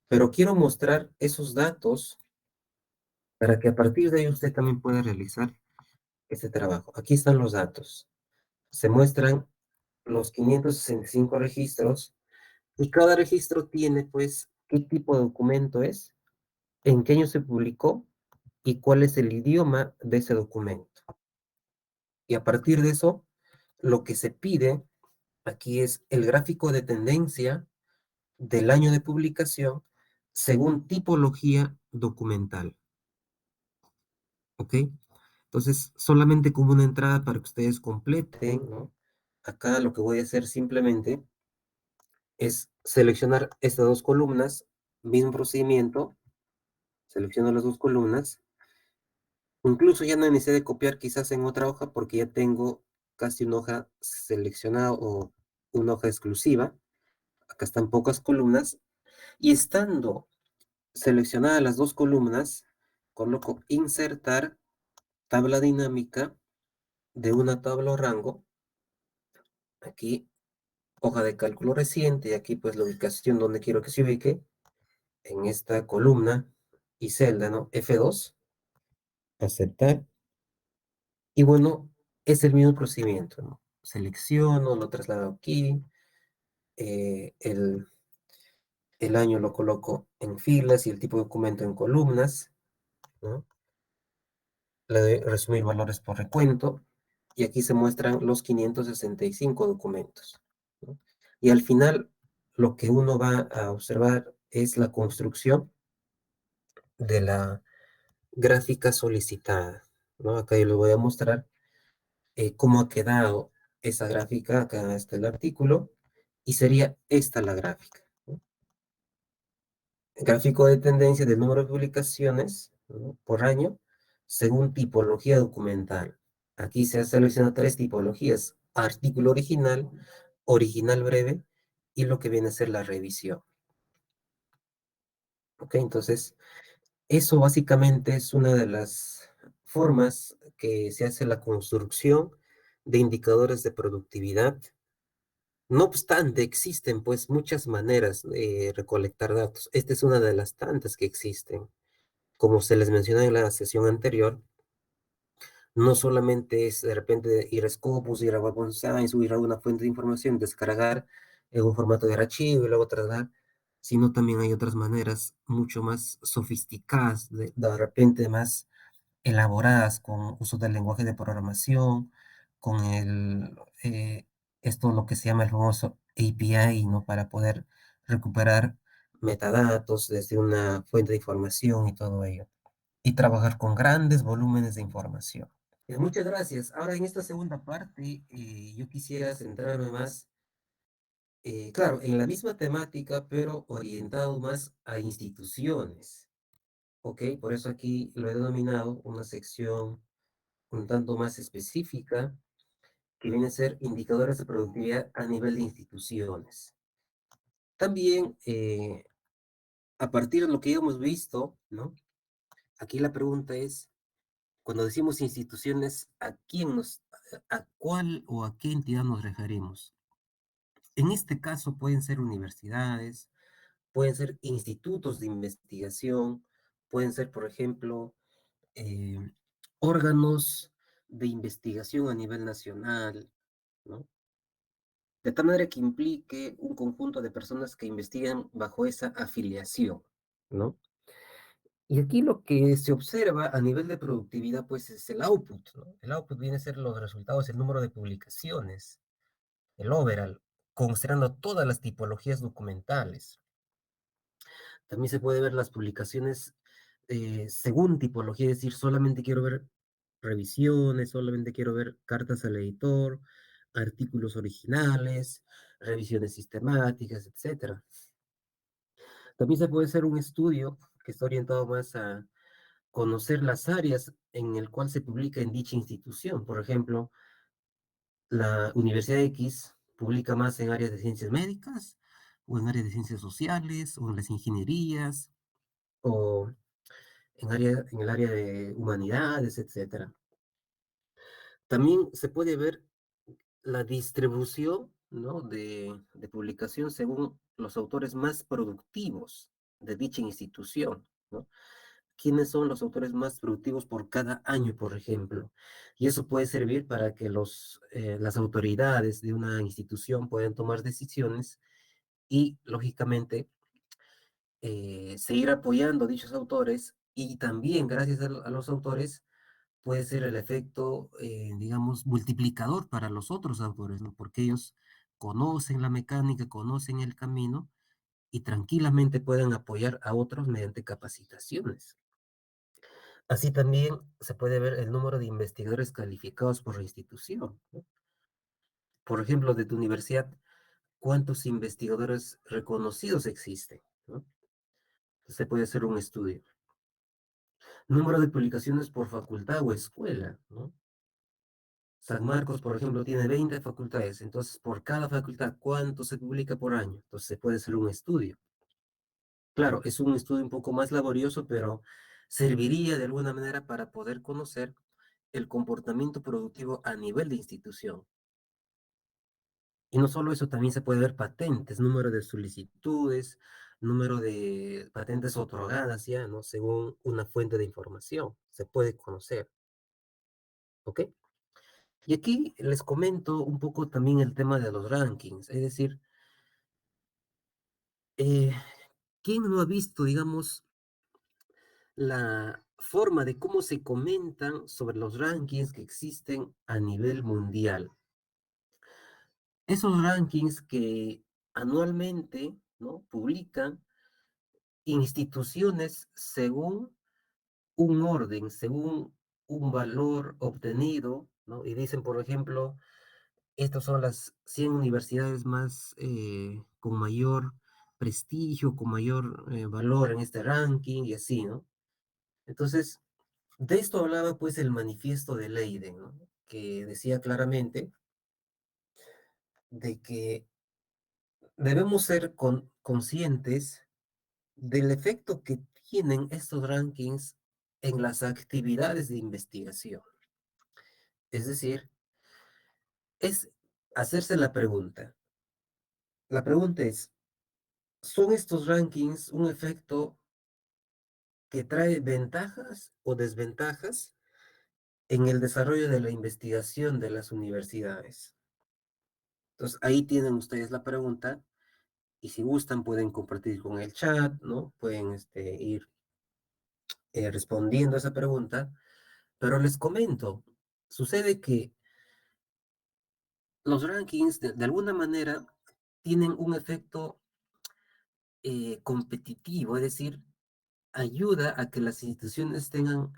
pero quiero mostrar esos datos para que a partir de ello usted también pueda realizar este trabajo. Aquí están los datos. Se muestran los 565 registros y cada registro tiene pues qué tipo de documento es, en qué año se publicó y cuál es el idioma de ese documento. Y a partir de eso, lo que se pide aquí es el gráfico de tendencia del año de publicación según tipología documental. ¿Ok? Entonces, solamente como una entrada para que ustedes completen, ¿no? Acá lo que voy a hacer simplemente es seleccionar estas dos columnas, mismo procedimiento, selecciono las dos columnas. Incluso ya no necesité de copiar quizás en otra hoja porque ya tengo casi una hoja seleccionada o una hoja exclusiva. Acá están pocas columnas. Y estando seleccionadas las dos columnas, coloco insertar tabla dinámica de una tabla o rango. Aquí hoja de cálculo reciente y aquí pues la ubicación donde quiero que se ubique en esta columna y celda, ¿no? F2, aceptar. Y bueno, es el mismo procedimiento, ¿no? Selecciono, lo traslado aquí, el año lo coloco en filas y el tipo de documento en columnas, ¿no? Le doy resumir valores por recuento y aquí se muestran los 565 documentos, ¿no? Y al final lo que uno va a observar es la construcción de la gráfica solicitada, ¿no? Acá yo les voy a mostrar cómo ha quedado esa gráfica. Acá está el artículo y sería esta la gráfica, ¿no? Gráfico de tendencia del número de publicaciones, ¿no? Por año según tipología documental. Aquí se han seleccionado tres tipologías: artículo original, original breve y lo que viene a ser la revisión. ¿Ok? Entonces, eso básicamente es una de las formas que se hace la construcción de indicadores de productividad. No obstante, existen pues muchas maneras de recolectar datos. Esta es una de las tantas que existen. Como se les mencionó en la sesión anterior, no solamente es de repente ir a Scopus, ir a Web of Science, o ir a una fuente de información, descargar en un formato de archivo y luego trasladar, sino también hay otras maneras mucho más sofisticadas, de repente más elaboradas con uso del lenguaje de programación, con esto lo que se llama el famoso API, ¿no? Para poder recuperar metadatos desde una fuente de información y todo ello, y trabajar con grandes volúmenes de información. Muchas gracias. Ahora en esta segunda parte, yo quisiera centrarme más, claro, en la misma temática, pero orientado más a instituciones. ¿Ok? Por eso aquí lo he denominado una sección un tanto más específica, que viene a ser indicadores de productividad a nivel de instituciones. También, a partir de lo que ya hemos visto, ¿no? Aquí la pregunta es, cuando decimos instituciones, a cuál o a qué entidad nos referimos? En este caso pueden ser universidades, pueden ser institutos de investigación, pueden ser, por ejemplo, eh, órganos de investigación a nivel nacional, ¿no? De tal manera que implique un conjunto de personas que investigan bajo esa afiliación, ¿no? Y aquí lo que se observa a nivel de productividad, pues es el output, ¿no? El output viene a ser los resultados, el número de publicaciones, el overall, considerando todas las tipologías documentales. También se puede ver las publicaciones según tipología, es decir, solamente quiero ver revisiones, solamente quiero ver cartas al editor, artículos originales, revisiones sistemáticas, etcétera. También se puede hacer un estudio que está orientado más a conocer las áreas en el cual se publica en dicha institución. Por ejemplo, la Universidad X publica más en áreas de ciencias médicas, o en áreas de ciencias sociales, o en las ingenierías, o en el área de humanidades, etcétera. También se puede ver la distribución, ¿no? de publicación según los autores más productivos de dicha institución, ¿no? ¿Quiénes son los autores más productivos por cada año, por ejemplo? Y eso puede servir para que las autoridades de una institución puedan tomar decisiones y, lógicamente, seguir apoyando a dichos autores y también gracias a los autores puede ser el efecto, digamos, multiplicador para los otros autores, ¿no? Porque ellos conocen la mecánica, conocen el camino y tranquilamente pueden apoyar a otros mediante capacitaciones. Así también se puede ver el número de investigadores calificados por la institución, ¿no? Por ejemplo, de tu universidad, ¿cuántos investigadores reconocidos existen? ¿No? Se puede hacer un estudio. Número de publicaciones por facultad o escuela, ¿no? San Marcos, por ejemplo, tiene 20 facultades, entonces por cada facultad, ¿cuánto se publica por año? Entonces se puede hacer un estudio. Claro, es un estudio un poco más laborioso, pero serviría de alguna manera para poder conocer el comportamiento productivo a nivel de institución. Y no solo eso, también se puede ver patentes, número de solicitudes, número de patentes otorgadas ya, ¿no? Según una fuente de información, se puede conocer, ¿ok? Y aquí les comento un poco también el tema de los rankings, es decir, eh, ¿quién no ha visto, digamos, la forma de cómo se comentan sobre los rankings que existen a nivel mundial? Esos rankings que anualmente, ¿no? Publican instituciones según un orden, según un valor obtenido, ¿no? Y dicen, por ejemplo, estas son las 100 universidades más con mayor prestigio, con mayor valor en este ranking y así, ¿no? Entonces, de esto hablaba pues el manifiesto de Leiden, ¿no? Que decía claramente de que debemos ser conscientes del efecto que tienen estos rankings en las actividades de investigación. Es decir, es hacerse la pregunta. La pregunta es, ¿son estos rankings un efecto que trae ventajas o desventajas en el desarrollo de la investigación de las universidades? Entonces, ahí tienen ustedes la pregunta y si gustan pueden compartir con el chat, ¿no? Pueden ir respondiendo a esa pregunta, pero les comento, sucede que los rankings de alguna manera tienen un efecto competitivo, es decir, ayuda a que las instituciones tengan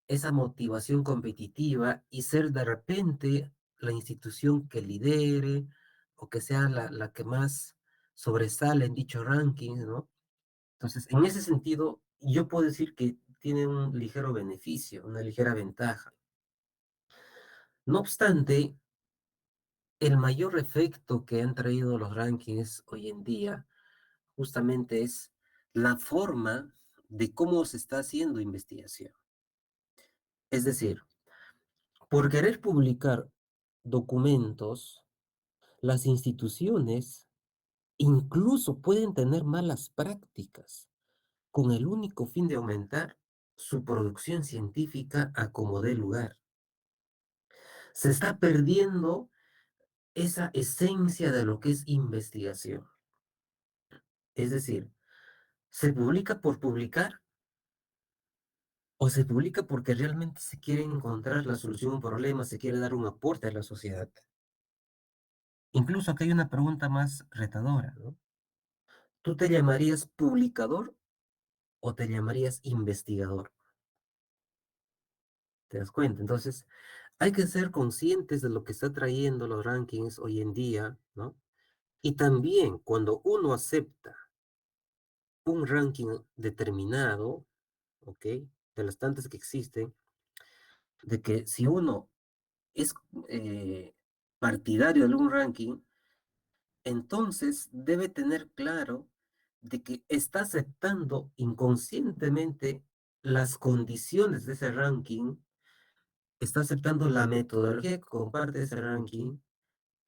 esa motivación competitiva y ser de repente la institución que lidere o que sea la que más sobresale en dicho ranking, ¿no? Entonces, en ese sentido, yo puedo decir que tiene un ligero beneficio, una ligera ventaja. No obstante, el mayor efecto que han traído los rankings hoy en día justamente es la forma de cómo se está haciendo investigación. Es decir, por querer publicar documentos, las instituciones incluso pueden tener malas prácticas con el único fin de aumentar su producción científica a como dé lugar. Se está perdiendo esa esencia de lo que es investigación. Es decir, ¿se publica por publicar o se publica porque realmente se quiere encontrar la solución a un problema, se quiere dar un aporte a la sociedad? Incluso aquí hay una pregunta más retadora, ¿no? ¿Tú te llamarías publicador o te llamarías investigador? ¿Te das cuenta? Entonces, hay que ser conscientes de lo que está trayendo los rankings hoy en día, ¿no? Y también cuando uno acepta un ranking determinado, ¿ok? De las tantas que existen, de que si uno es partidario de algún ranking, entonces debe tener claro de que está aceptando inconscientemente las condiciones de ese ranking, está aceptando la metodología que comparte ese ranking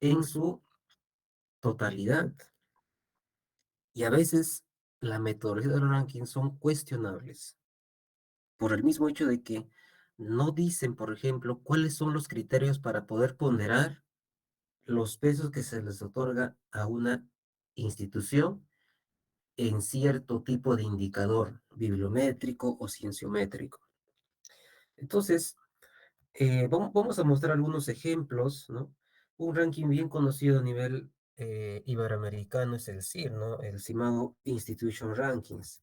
en su totalidad. Y a veces la metodología del ranking son cuestionables por el mismo hecho de que no dicen, por ejemplo, cuáles son los criterios para poder ponderar los pesos que se les otorga a una institución en cierto tipo de indicador bibliométrico o cienciométrico. Entonces, vamos a mostrar algunos ejemplos, ¿no? Un ranking bien conocido a nivel iberoamericano es el CIR, ¿no? El CIMAO Institution Rankings.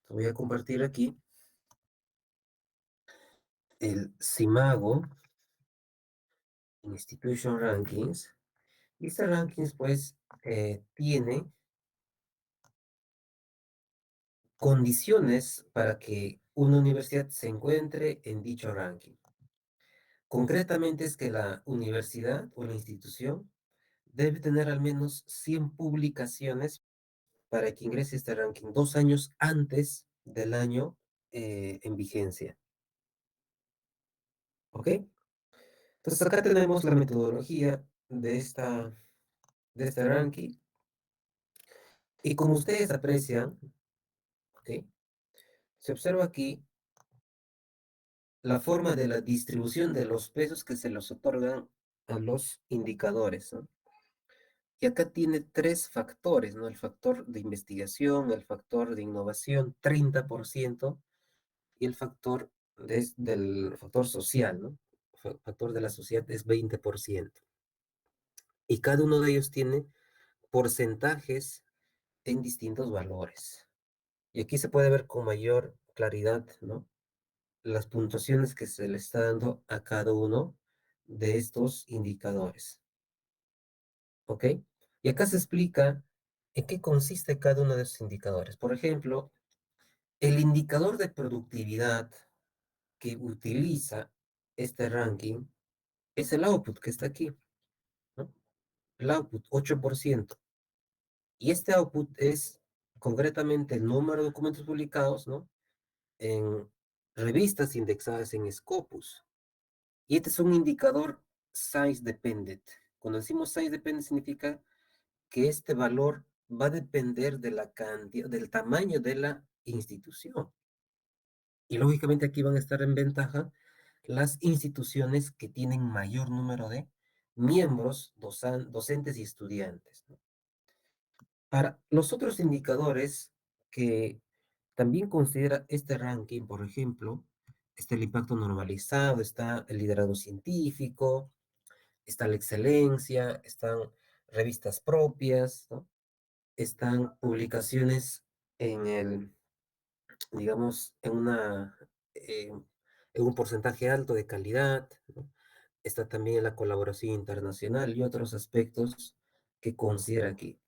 Lo voy a compartir aquí. El CIMAGO Institution Rankings. Y este rankings, pues, tiene condiciones para que una universidad se encuentre en dicho ranking. Concretamente es que la universidad o la institución debe tener al menos 100 publicaciones para que ingrese a este ranking 2 años antes del año en vigencia. ¿Ok? Entonces acá tenemos la metodología de este ranking. Y como ustedes aprecian, ¿ok? Se observa aquí la forma de la distribución de los pesos que se los otorgan a los indicadores, ¿no? Y acá tiene tres factores, ¿no? El factor de investigación, el factor de innovación, 30%, y el factor del factor social, ¿no? Factor de la sociedad es 20%. Y cada uno de ellos tiene porcentajes en distintos valores. Y aquí se puede ver con mayor claridad, ¿no? Las puntuaciones que se le está dando a cada uno de estos indicadores. ¿Ok? Y acá se explica en qué consiste cada uno de esos indicadores. Por ejemplo, el indicador de productividad que utiliza este ranking es el output que está aquí, ¿no? El output, 8%. Y este output es concretamente el número de documentos publicados, ¿no? En revistas indexadas en Scopus. Y este es un indicador size dependent. Cuando decimos size dependent significa que este valor va a depender de la cantidad, del tamaño de la institución. Y lógicamente aquí van a estar en ventaja las instituciones que tienen mayor número de miembros, docentes y estudiantes, ¿no? Para los otros indicadores que también considera este ranking, por ejemplo, está el impacto normalizado, está el liderazgo científico, está la excelencia, están revistas propias, ¿no? Están publicaciones en digamos, en un porcentaje alto de calidad, ¿no? Está también la colaboración internacional y otros aspectos que considera aquí.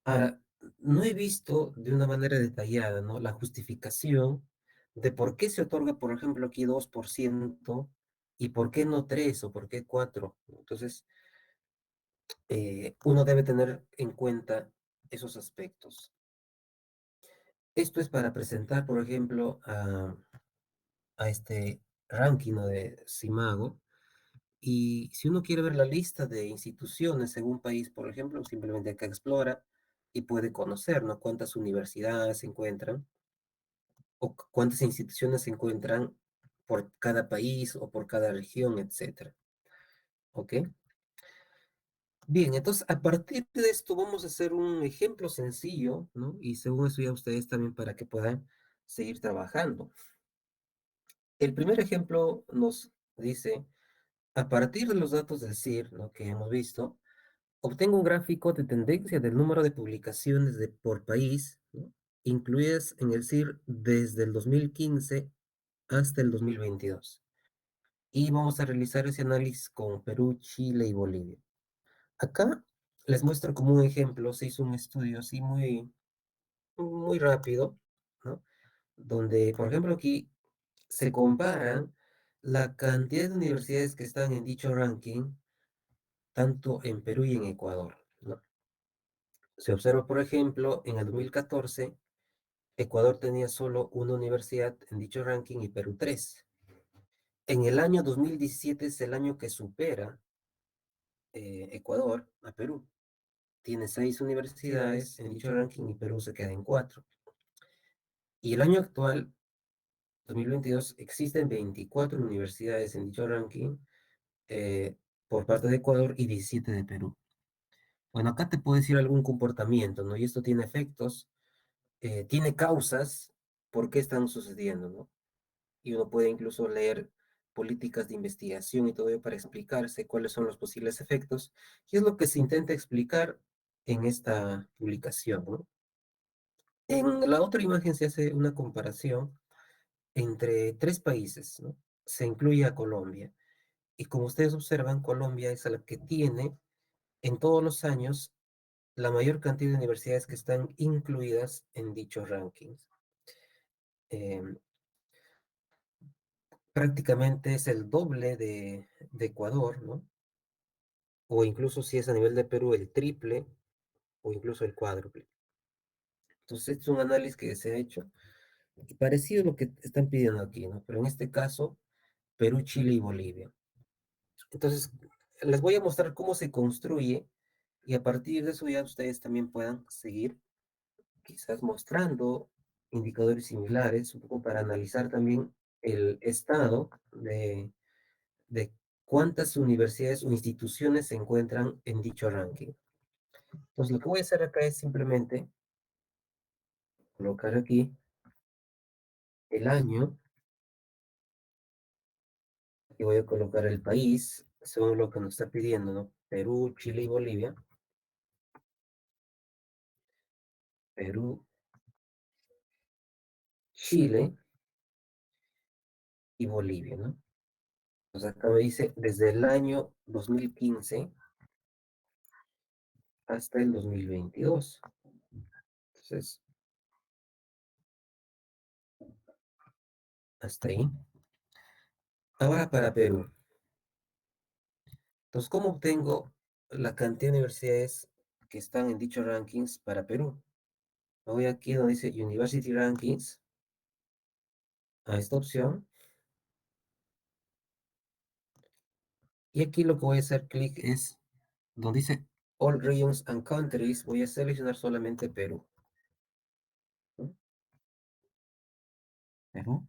Ahora, no he visto de una manera detallada, ¿no? La justificación de por qué se otorga, por ejemplo, aquí 2% y por qué no 3 o por qué 4. Entonces, uno debe tener en cuenta esos aspectos. Esto es para presentar, por ejemplo, a este ranking, ¿no? De Simago. Y si uno quiere ver la lista de instituciones según país, por ejemplo, simplemente acá explora y puede conocer, ¿no? Cuántas universidades se encuentran o cuántas instituciones se encuentran por cada país o por cada región, etcétera. ¿Ok? Bien, entonces a partir de esto vamos a hacer un ejemplo sencillo, ¿no? Y según eso ya ustedes también para que puedan seguir trabajando. El primer ejemplo nos dice, a partir de los datos del CIR, ¿no? Que hemos visto, obtengo un gráfico de tendencia del número de publicaciones por país, ¿no? Incluidas en el CIR desde el 2015 hasta el 2022. Y vamos a realizar ese análisis con Perú, Chile y Bolivia. Acá les muestro como un ejemplo, se hizo un estudio así muy rápido, ¿no? Donde, por ejemplo, aquí se comparan la cantidad de universidades que están en dicho ranking, tanto en Perú y en Ecuador, ¿no? Se observa, por ejemplo, en el 2014, Ecuador tenía solo una universidad en dicho ranking y Perú tres. En el año 2017 es el año que supera Ecuador a Perú. Tiene 6 universidades en dicho ranking y Perú se queda en 4. Y el año actual, 2022, existen 24 universidades en dicho ranking por parte de Ecuador y 17 de Perú. Bueno, acá te puedo decir algún comportamiento, ¿no? Y esto tiene efectos, tiene causas, por qué están sucediendo, ¿no? Y uno puede incluso leer políticas de investigación y todo ello para explicarse cuáles son los posibles efectos, y es lo que se intenta explicar en esta publicación, ¿no? En la otra imagen se hace una comparación entre tres países, ¿no? Se incluye a Colombia, y como ustedes observan, Colombia es la que tiene en todos los años la mayor cantidad de universidades que están incluidas en dichos rankings. Em, Prácticamente es el doble de Ecuador, ¿no? O incluso si es a nivel de Perú, el triple o incluso el cuádruple. Entonces, es un análisis que se ha hecho y parecido a lo que están pidiendo aquí, ¿no? Pero en este caso, Perú, Chile y Bolivia. Entonces, les voy a mostrar cómo se construye y a partir de eso ya ustedes también puedan seguir quizás mostrando indicadores similares, un poco para analizar también el estado de cuántas universidades o instituciones se encuentran en dicho ranking. Entonces, lo que voy a hacer acá es simplemente colocar aquí el año y voy a colocar el país, según lo que nos está pidiendo, ¿no? Perú, Chile y Bolivia. Perú, Chile y Bolivia, ¿no? Entonces acá me dice desde el año 2015 hasta el 2022. Entonces, hasta ahí. Ahora para Perú. Entonces, ¿cómo obtengo la cantidad de universidades que están en dichos rankings para Perú? Me voy aquí donde dice University Rankings, a esta opción, y aquí lo que voy a hacer clic es donde dice All Regions and Countries, voy a seleccionar solamente Perú, ¿no? Perú,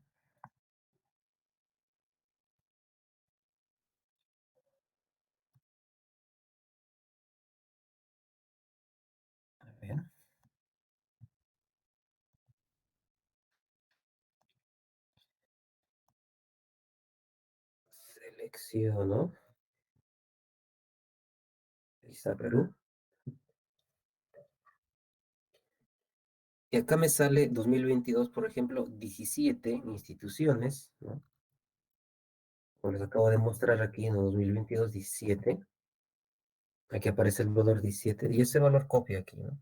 a ver, selecciono, ahí está Perú, y acá me sale 2022, por ejemplo, 17 instituciones, ¿no? Como les acabo de mostrar aquí en 2022, 17. Aquí aparece el valor 17 y ese valor copia aquí, ¿no?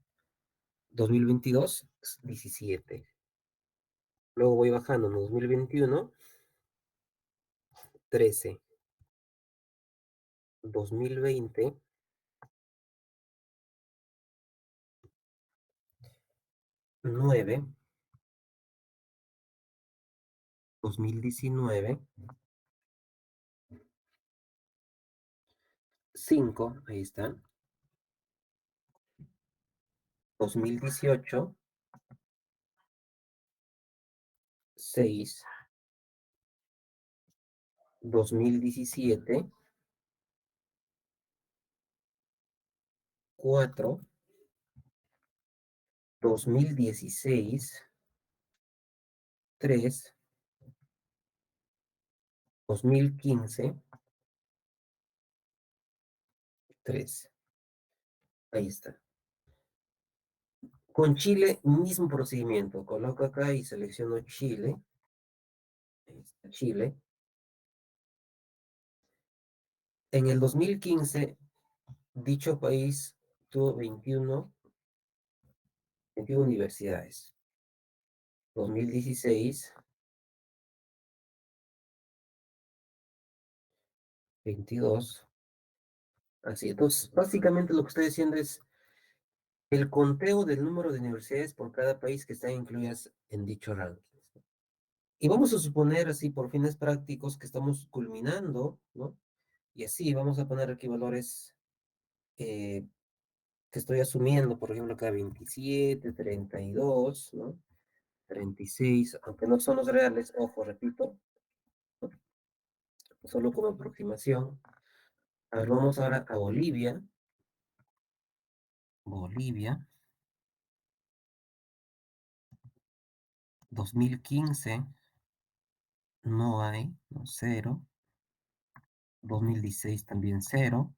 2022, 17. Luego voy bajando en 2021, 13. 2020, 9. 2019, 5, ahí está. 2018, 6. 2017, 4. 2016, 3. 2015, 3. Ahí está. Con Chile, mismo procedimiento. Coloco acá y selecciono Chile. Ahí está Chile. En el 2015, dicho país tuvo 21 universidades. 2016, 22. Así, entonces, básicamente lo que estoy diciendo es el conteo del número de universidades por cada país que están incluidas en dicho ranking. Y vamos a suponer así, por fines prácticos, que estamos culminando, ¿no? Y así vamos a poner aquí valores eh, que estoy asumiendo, por ejemplo, acá 27, 32, ¿no? 36, aunque no son los reales, ojo, repito, solo como aproximación. A ver, vamos ahora a Bolivia. Bolivia, 2015 no hay, no, cero, 2016 también cero,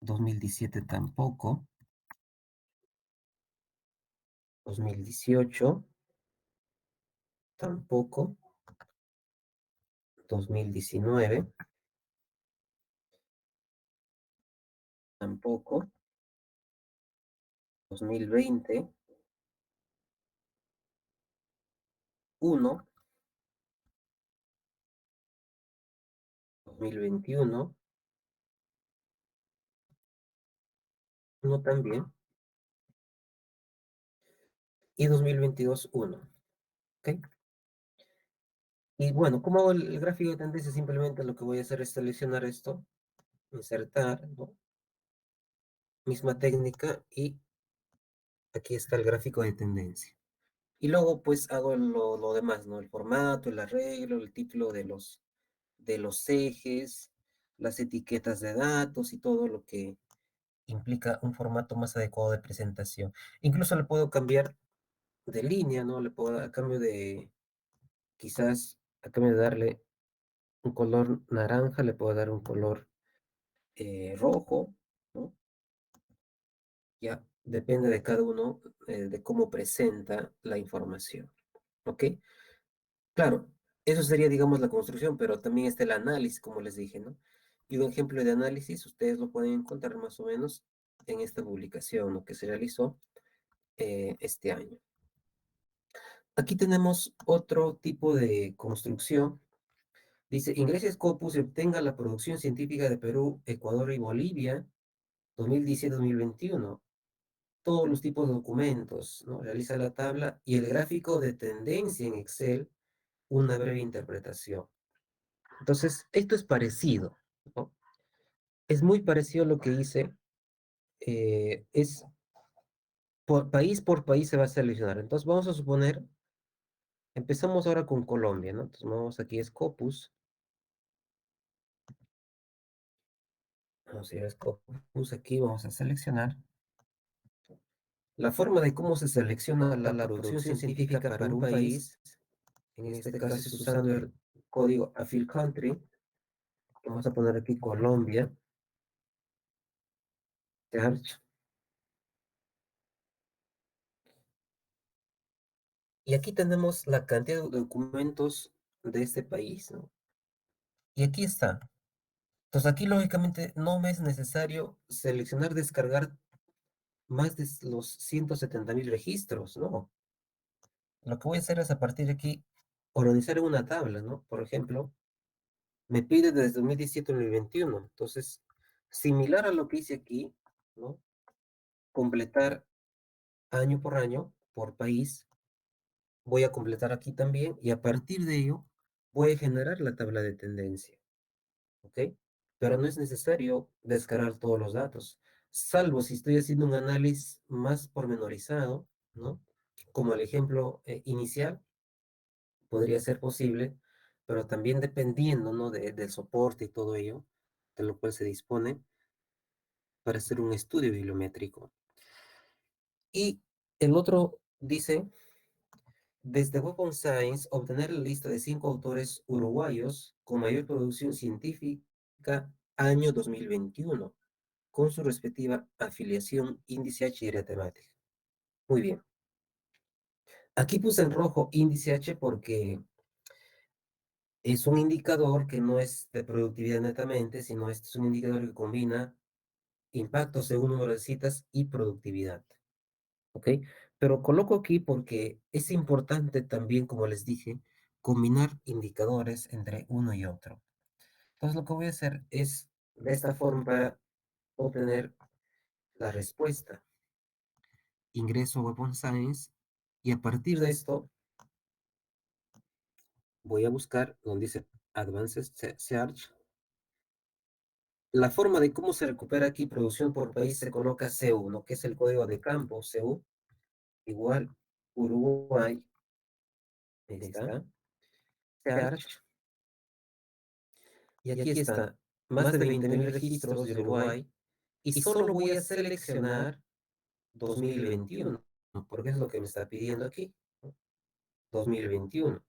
2017 tampoco, 2018 tampoco, 2019 tampoco, 2020 uno, 2021 uno también, y 2022 uno. ¿Ok? Y bueno, ¿cómo hago el gráfico de tendencia? Simplemente lo que voy a hacer es seleccionar esto, insertar, ¿no? Misma técnica y aquí está el gráfico de tendencia. Y luego pues hago lo demás, ¿no? El formato, el arreglo, el título de los ejes, las etiquetas de datos y todo lo que implica un formato más adecuado de presentación. Incluso le puedo cambiar de línea, ¿no? Le puedo, a cambio de, quizás, a cambio de darle un color naranja, le puedo dar un color rojo, ¿no? Ya depende de cada uno, de cómo presenta la información, ¿ok? Claro, eso sería, digamos, la construcción, pero también está el análisis, como les dije, ¿no? Y un ejemplo de análisis, ustedes lo pueden encontrar más o menos en esta publicación, ¿no? Que se realizó este año. Aquí tenemos otro tipo de construcción. Dice, ingrese Scopus y obtenga la producción científica de Perú, Ecuador y Bolivia 2017-2021. Todos los tipos de documentos, ¿no? Realiza la tabla y el gráfico de tendencia en Excel, una breve interpretación. Entonces, esto es parecido, ¿no? Es muy parecido a lo que hice. Es por país se va a seleccionar. Entonces, vamos a suponer, empezamos ahora con Colombia, ¿no? Entonces, vamos aquí a Scopus. Vamos a ir a Scopus aquí, vamos a seleccionar. La forma de cómo se selecciona la producción científica para un país, en este caso es usando el código AFIL Country. Vamos a poner aquí Colombia, search, y aquí tenemos la cantidad de documentos de este país, ¿no? Y aquí está. Entonces aquí lógicamente no me es necesario seleccionar, descargar más de los 170.000 registros, ¿no? Lo que voy a hacer es a partir de aquí organizar en una tabla, ¿no? Por ejemplo, me pide desde 2017 a 2021. Entonces, similar a lo que hice aquí, ¿no? Completar año por año, por país, voy a completar aquí también y a partir de ello voy a generar la tabla de tendencia, ¿ok? Pero no es necesario descargar todos los datos, salvo si estoy haciendo un análisis más pormenorizado, ¿no? Como el ejemplo inicial, podría ser posible, pero también dependiendo, ¿no? Del soporte y todo ello, de lo cual se dispone para hacer un estudio bibliométrico. Y el otro dice, desde Web of Science, obtener la lista de 5 autores uruguayos con mayor producción científica año 2021, con su respectiva afiliación, índice H y área temática. Muy bien. Aquí puse en rojo índice H porque es un indicador que no es de productividad netamente, sino este es un indicador que combina impacto según número de citas y productividad. ¿Ok? Pero coloco aquí porque es importante también, como les dije, combinar indicadores entre uno y otro. Entonces lo que voy a hacer es de esta forma para obtener la respuesta. Ingreso a Web on Science y a partir de esto voy a buscar donde dice Advanced Search. La forma de cómo se recupera aquí producción por país se coloca CU, que es el código de campo, CU, igual Uruguay, ahí está, Search, y aquí está, más de 20.000 registros de Uruguay y solo voy a seleccionar 2021, porque es lo que me está pidiendo aquí, ¿no? 2021.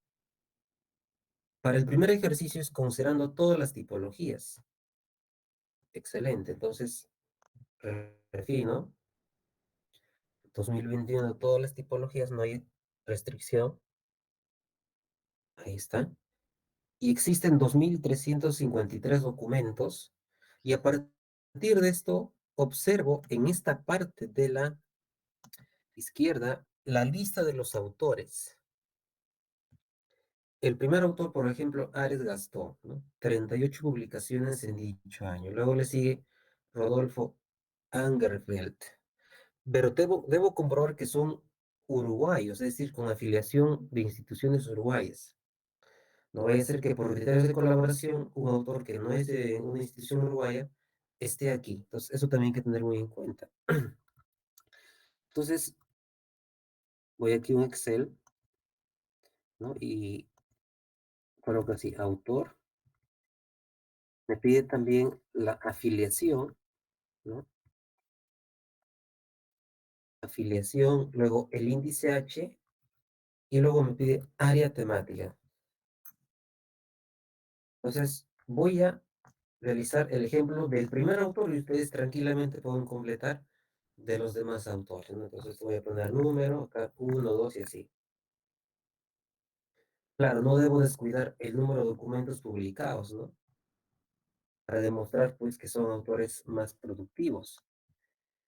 Para el primer ejercicio es considerando todas las tipologías. Excelente, entonces refino 2021, todas las tipologías, no hay restricción. Ahí está. Y existen 2.353 documentos. Y a partir de esto, observo en esta parte de la izquierda la lista de los autores. El primer autor, por ejemplo, Ares Gastón, ¿no? 38 publicaciones en dicho año. Luego le sigue Rodolfo Angerfeld. Pero debo comprobar que son uruguayos, es decir, con afiliación de instituciones uruguayas. No vaya a ser que por criterios de colaboración un autor que no es de una institución uruguaya esté aquí. Entonces, eso también hay que tener muy en cuenta. Entonces, voy aquí a un Excel, ¿no? Y coloco así, autor. Me pide también la afiliación, ¿no? Afiliación, luego el índice H y luego me pide área temática. Entonces, voy a realizar el ejemplo del primer autor y ustedes tranquilamente pueden completar de los demás autores, ¿no? Entonces voy a poner número, acá 1, 2 y así. Claro, no debo descuidar el número de documentos publicados, ¿no? Para demostrar, pues, que son autores más productivos.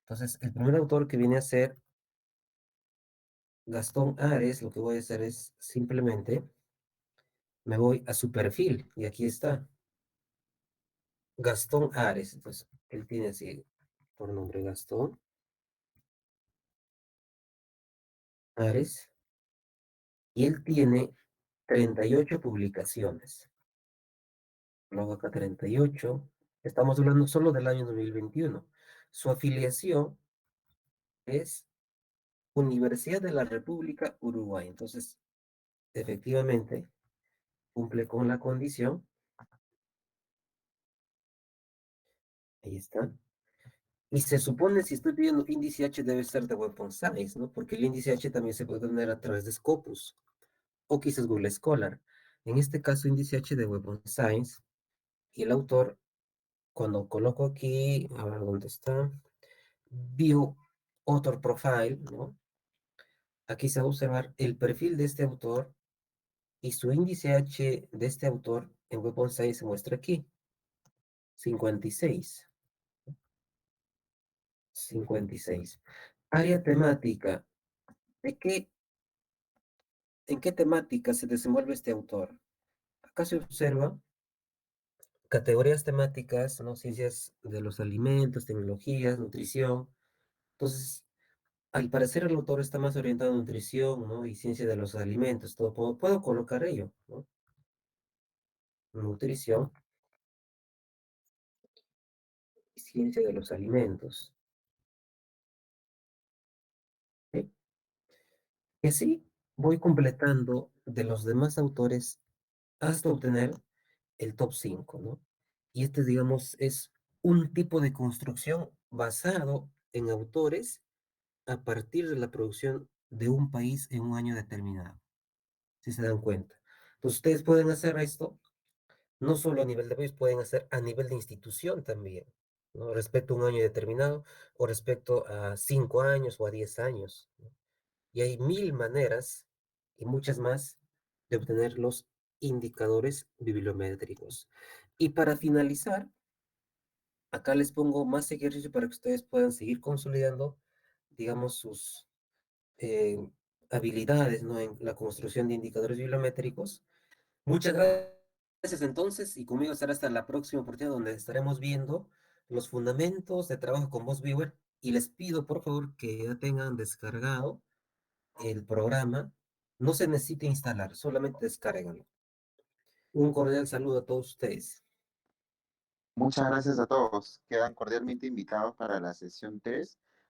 Entonces, el primer autor que viene a ser Gastón Ares, lo que voy a hacer es simplemente me voy a su perfil y aquí está, Gastón Ares. Entonces, él tiene así por nombre Gastón Ares y él tiene 38 publicaciones. Luego acá 38. Estamos hablando solo del año 2021. Su afiliación es Universidad de la República Uruguay. Entonces, efectivamente, cumple con la condición. Ahí está. Y se supone, si estoy pidiendo índice H, debe ser de Web on Science, ¿no? Porque el índice H también se puede tener a través de Scopus o quizás Google Scholar. En este caso, índice H de Web on Science. Y el autor, cuando coloco aquí, a ver dónde está, View Author Profile, ¿no? Aquí se va a observar el perfil de este autor y su índice H de este autor en Web on Science se muestra aquí, 56. 56. Área temática. ¿De qué, en qué temática se desenvuelve este autor? Acá se observa categorías temáticas, ¿no? Ciencias de los alimentos, tecnologías, nutrición. Entonces, al parecer el autor está más orientado a nutrición, ¿no? Y ciencia de los alimentos. Todo, puedo colocar ello, ¿no? Nutrición y ciencia de los alimentos. ¿Sí? Y así voy completando de los demás autores hasta obtener el top 5, ¿no? Y este, digamos, es un tipo de construcción basado en autores a partir de la producción de un país en un año determinado, si se dan cuenta. Entonces, ustedes pueden hacer esto no solo a nivel de país, pueden hacer a nivel de institución también, ¿no? Respecto a un año determinado o respecto a 5 años o a 10 años, ¿no? Y hay mil maneras y muchas más de obtener los indicadores bibliométricos. Y para finalizar, acá les pongo más ejercicio para que ustedes puedan seguir consolidando, digamos, sus eh, habilidades, ¿no? En la construcción de indicadores bibliométricos. Muchas gracias entonces y conmigo será hasta la próxima oportunidad donde estaremos viendo los fundamentos de trabajo con VoiceViewer y les pido por favor que ya tengan descargado el programa. No se necesita instalar, solamente descárguenlo. Un cordial saludo a todos ustedes. Muchas gracias a todos. Quedan cordialmente invitados para la sesión 3